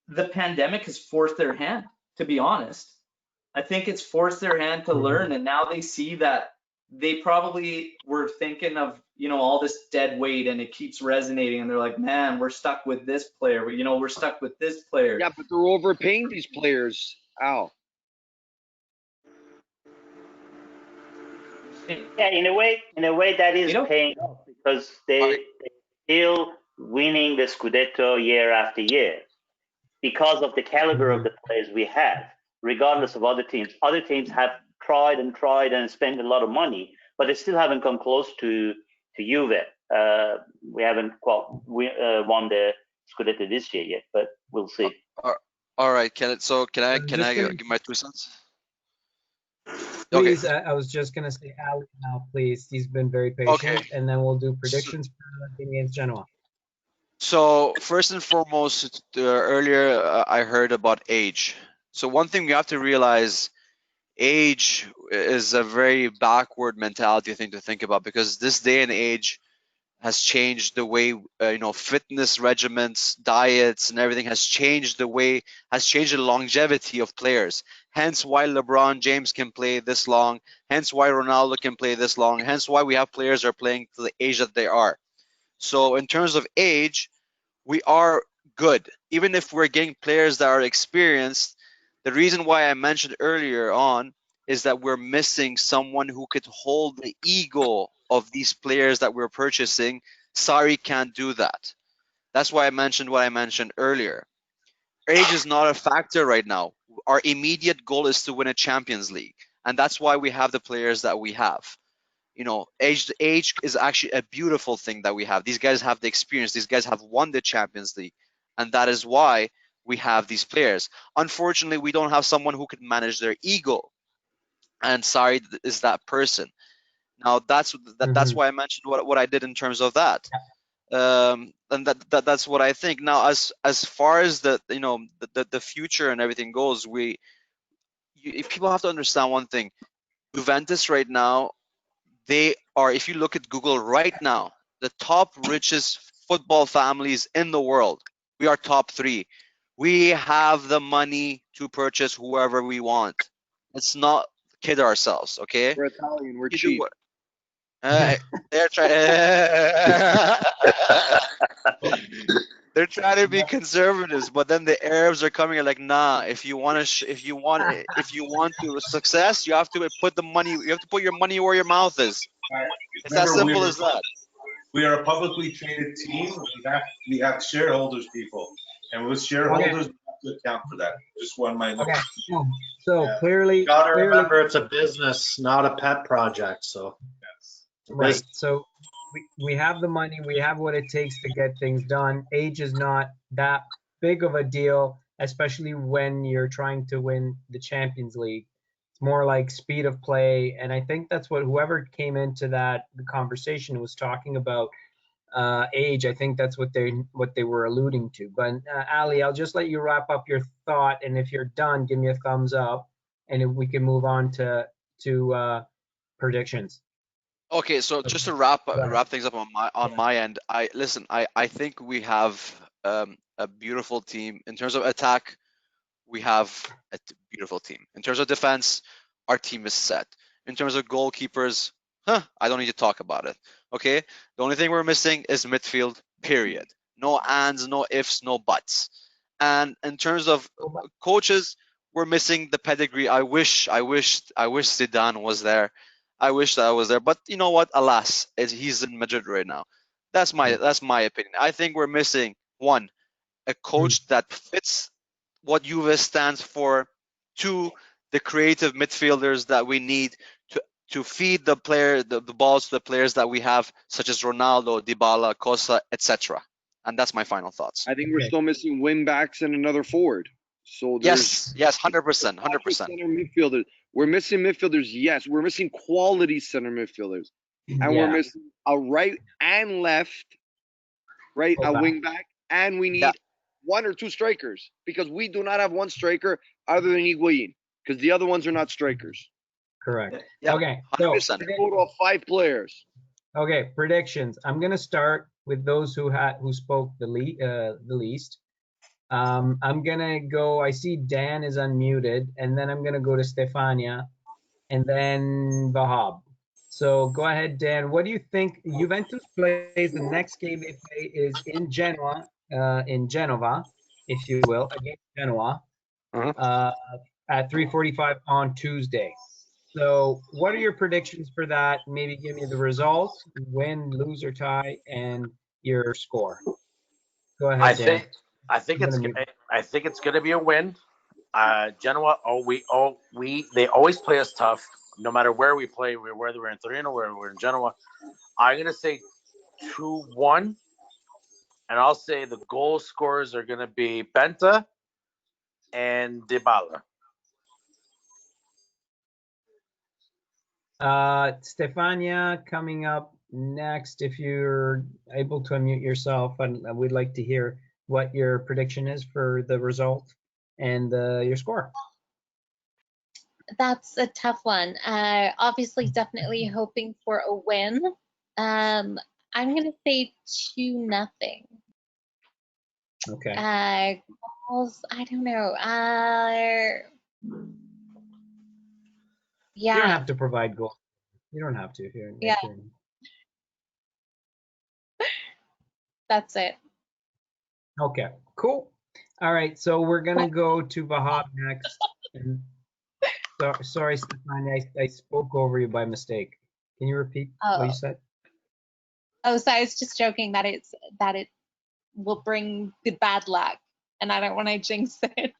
the pandemic has forced their hand, to be honest. I think it's forced their hand to learn. And now they see that they probably were thinking of, you know, all this dead weight, and it keeps resonating, and they're like, man, we're stuck with this player, you know, we're stuck with this player. Yeah, but they're overpaying these players. Ow. Yeah, in a way that is paying off because they're still winning the Scudetto year after year because of the caliber of the players we have, regardless of other teams. Other teams have tried and spent a lot of money, but they still haven't come close to Juve. We haven't won the Scudetto this year yet, but we'll see. All right, can I give my 2 cents? Please, I was just gonna say Ali now, please. He's been very patient, and then we'll do predictions for the game against Genoa. So first and foremost, earlier I heard about age. So one thing we have to realize, age is a very backward mentality thing to think about, because this day and age has changed the way fitness regimens, diets, and everything has changed the longevity of players. Hence why LeBron James can play this long. Hence why Ronaldo can play this long. Hence why we have players that are playing to the age that they are. So in terms of age, we are good. Even if we're getting players that are experienced, the reason why I mentioned earlier on is that we're missing someone who could hold the ego of these players that we're purchasing. Sarri can't do that. That's why I mentioned what I mentioned earlier. Age is not a factor right now. Our immediate goal is to win a Champions League, and that's why we have the players that we have. You know, age is actually a beautiful thing that we have. These guys have the experience. These guys have won the Champions League, and that is why we have these players. Unfortunately, we don't have someone who can manage their ego, and Sarri is that person. Now that's why I mentioned what I did in terms of that, and that's what I think. Now, as far as the future and everything goes, people have to understand one thing. Juventus right now, they are, if you look at Google right now, the top richest football families in the world. We are top 3. We have the money to purchase whoever we want. Let's not kid ourselves, okay? We're Italian. We're cheap. They're trying. They're trying to be conservatives, but then the Arabs are coming and like, nah. If you want to success, you have to put the money. You have to put your money where your mouth is. It's as simple as that. We are a publicly traded team. We have shareholders, people, and with shareholders, we have to account for that. Just one my. Okay. So Yeah. clearly, You gotta remember it's a business, not a pet project. So it's a right. business. So we have the money, we have what it takes to get things done. Age is not that big of a deal, especially when you're trying to win the Champions League. It's more like speed of play, and I think that's what whoever came into the conversation was talking about. Age, I think that's what they were alluding to. But Ali, I'll just let you wrap up your thought, and if you're done, give me a thumbs up, and if we can move on to predictions. Okay, so just to wrap things up on my end, I think we have a beautiful team. In terms of attack, we have a beautiful team. In terms of defense, our team is set. In terms of goalkeepers, I don't need to talk about it. Okay, the only thing we're missing is midfield. Period. No ands, no ifs, no buts. And in terms of coaches, we're missing the pedigree. I wish Zidane was there. I wish that I was there. But you know what? Alas, he's in Madrid right now. That's my opinion. I think we're missing one, a coach that fits what Juve stands for. Two, the creative midfielders that we need to feed the balls to the players that we have, such as Ronaldo, Dybala, Costa, etc. And that's my final thoughts. I think we're still missing wing backs and another forward. So there's yes, 100%. Center midfielders. We're missing midfielders. Yes, we're missing quality center midfielders, and we're missing a right and left, right, a wing back, and we need one or two strikers because we do not have one striker other than Higuain because the other ones are not strikers. Correct. Yeah, okay. 100%. So, A total of 5 players. Okay, predictions. I'm gonna start with those who spoke the least. I'm gonna go. I see Dan is unmuted, and then I'm gonna go to Stefania, and then Vahab. So go ahead, Dan. What do you think? Juventus plays the next game they play is in Genova, if you will, against Genoa, at 3:45 on Tuesday. So what are your predictions for that? Maybe give me the result, win, lose, or tie, and your score. Go ahead, Dan. I think it's going to be a win. Genoa, they always play us tough, no matter where we play, whether we're in Torino or we're in Genoa. I'm going to say 2-1, and I'll say the goal scorers are going to be Benta and Dybala. Stefania coming up next. If you're able to unmute yourself, and we'd like to hear what your prediction is for the result and your score. That's a tough one. Obviously, definitely hoping for a win. I'm gonna say 2-0. Okay. Goals, I don't know. You don't have to provide goals. You don't have to here. Yeah. That's it. Okay, cool. All right, so we're gonna go to Vahab next. And sorry, Stefania, I spoke over you by mistake. Can you repeat what you said? Oh, so I was just joking that it will bring the bad luck, and I don't want to jinx it.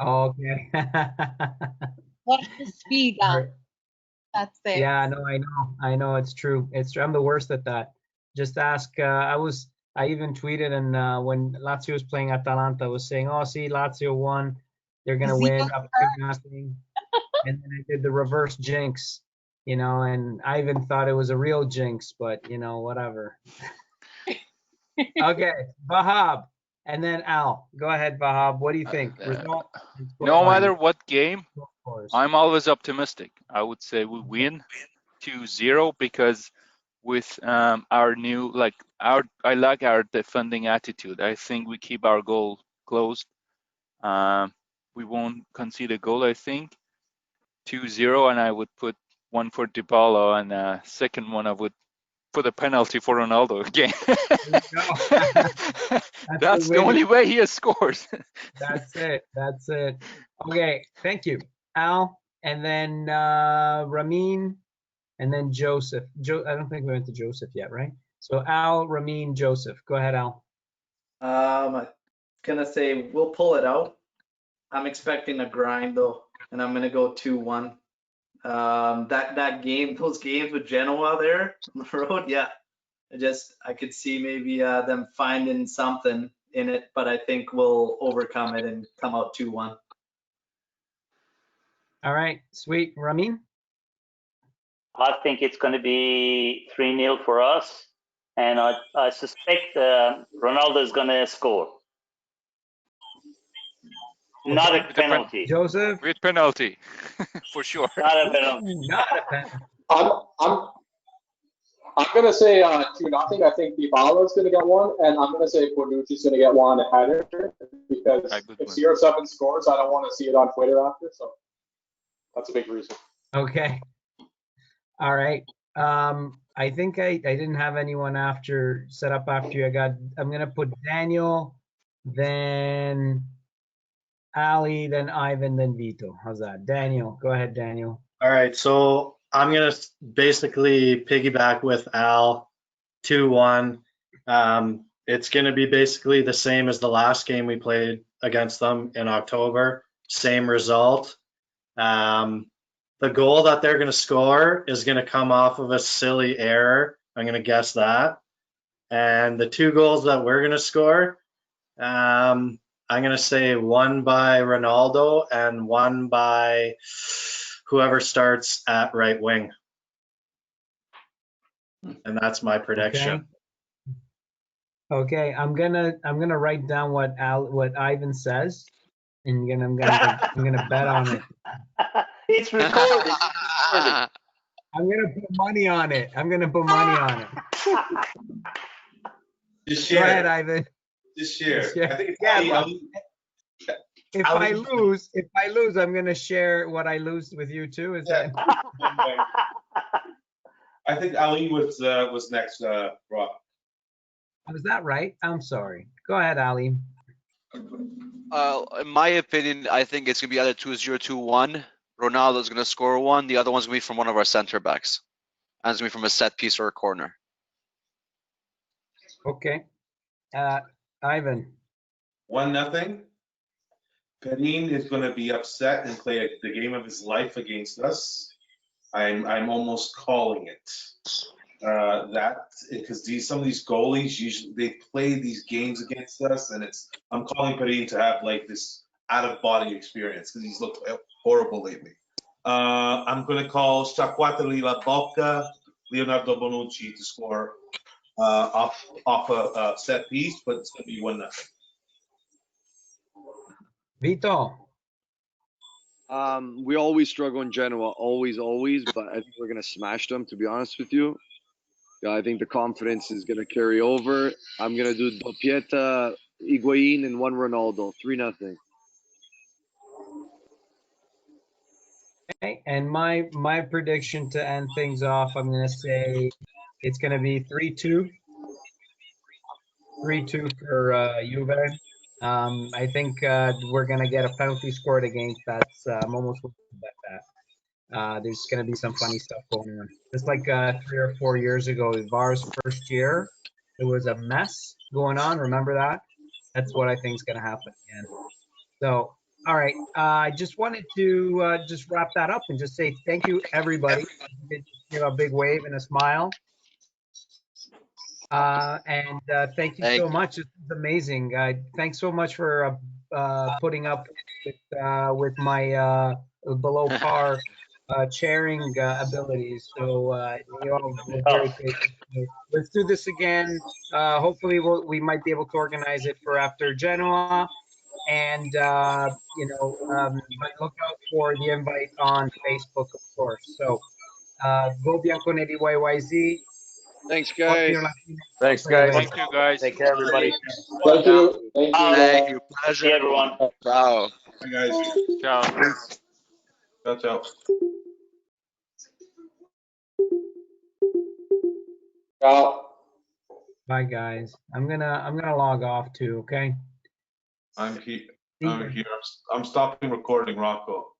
Okay. What's the speed up? That's it. Yeah, no, I know, it's true. It's true. I'm the worst at that. Just ask. I even tweeted, and when Lazio was playing Atalanta, I was saying, "Oh, see, Lazio won. They're gonna win up 2-0." And then I did the reverse jinx, and I even thought it was a real jinx, but whatever. Okay, Vahab, and then Al. Go ahead, Vahab. What do you think? Result? No matter what game, I'm always optimistic. I would say we win 2-0 because with our new, I like our defending attitude. I think we keep our goal closed. We won't concede a goal, I think. 2-0, and I would put one for Dybala, and second one I would put a penalty for Ronaldo again. That's the only way he has scored. That's it. Okay, thank you, Al, and then Ramin, and then Joseph. I don't think we went to Joseph yet, right? So Al, Ramin, Joseph. Go ahead, Al. Kind gonna say we'll pull it out. I'm expecting a grind though, and I'm gonna go 2-1. That game, those games with Genoa there on the road, yeah. I could see maybe them finding something in it, but I think we'll overcome it and come out 2-1. All right, sweet. Ramin? I think it's going to be 3-0 for us, and I suspect Ronaldo is going to score. Not a penalty. Joseph? With penalty, for sure. Not a penalty. Not a penalty. I'm gonna say 2-0. I think Dybala is gonna get one, and I'm gonna say Bonucci's gonna get one header because if CR7 scores, I don't want to see it on Twitter after. So that's a big reason. Okay. All right. I think I didn't have anyone set up after you. I'm gonna put Daniel, then Ali, then Ivan, then Vito. How's that? Daniel, go ahead, Daniel. All right, so I'm going to basically piggyback with Al, 2-1. It's going to be basically the same as the last game we played against them in October. Same result. The goal that they're going to score is going to come off of a silly error. I'm going to guess that. And the 2 goals that we're going to score, I'm going to say one by Ronaldo and one by whoever starts at right wing. And that's my prediction. Okay, I'm gonna write down what Ivan says, and I'm gonna bet on it. It's recorded. I'm gonna put money on it. Just Go share. ahead, Ivan. Just share. I think it's If I lose, I'm gonna share what I lose with you too. Is that? I think Ali was next, Rob. Was that right? I'm sorry. Go ahead, Ali. In my opinion, I think it's gonna be either 2-0, 2-1. Ronaldo's gonna score one. The other one's gonna be from one of our center backs, and it's gonna be from a set piece or a corner. Okay. Ivan. 1-0. Karim is going to be upset and play the game of his life against us. I'm almost calling it. That because some of these goalies usually they play these games against us, and I'm calling Karim to have like this out of body experience because he's looked horrible lately. I'm going to call Sciacquateli la Bocca, Leonardo Bonucci to score off a set piece, but it's going to be 1-0. Vito. We always struggle in Genoa, always, but I think we're gonna smash them. To be honest with you, yeah, I think the confidence is gonna carry over. I'm gonna do Doppietta, Higuain, and 1 Ronaldo, 3-0. Okay, and my prediction to end things off, I'm gonna say it's gonna be 3-2. 3-2 for Juve. I think we're gonna get a penalty scored against that. I'm almost willing to bet that. There's gonna be some funny stuff going on. Just like 3 or 4 years ago, VAR's first year, it was a mess going on. Remember that? That's what I think is gonna happen again. So, all right. I just wanted to just wrap that up and just say thank you, everybody. Give a big wave and a smile. And thank you so much. This is amazing. Thanks so much for putting up with my below par chairing abilities. So you all were very patient. Let's do this again. Hopefully we might be able to organize it for after Genoa. And but look out for the invite on Facebook, of course. So go Bianconeri YYZ. Thanks, guys. Thanks, guys. Thank you, guys. Take care, everybody. Thank you. Thank you. Pleasure. See everyone. Ciao. Hi, guys. Ciao. Ciao, ciao. Ciao. Bye, guys. I'm gonna log off too. Okay. I'm here. I'm stopping recording, Rocco.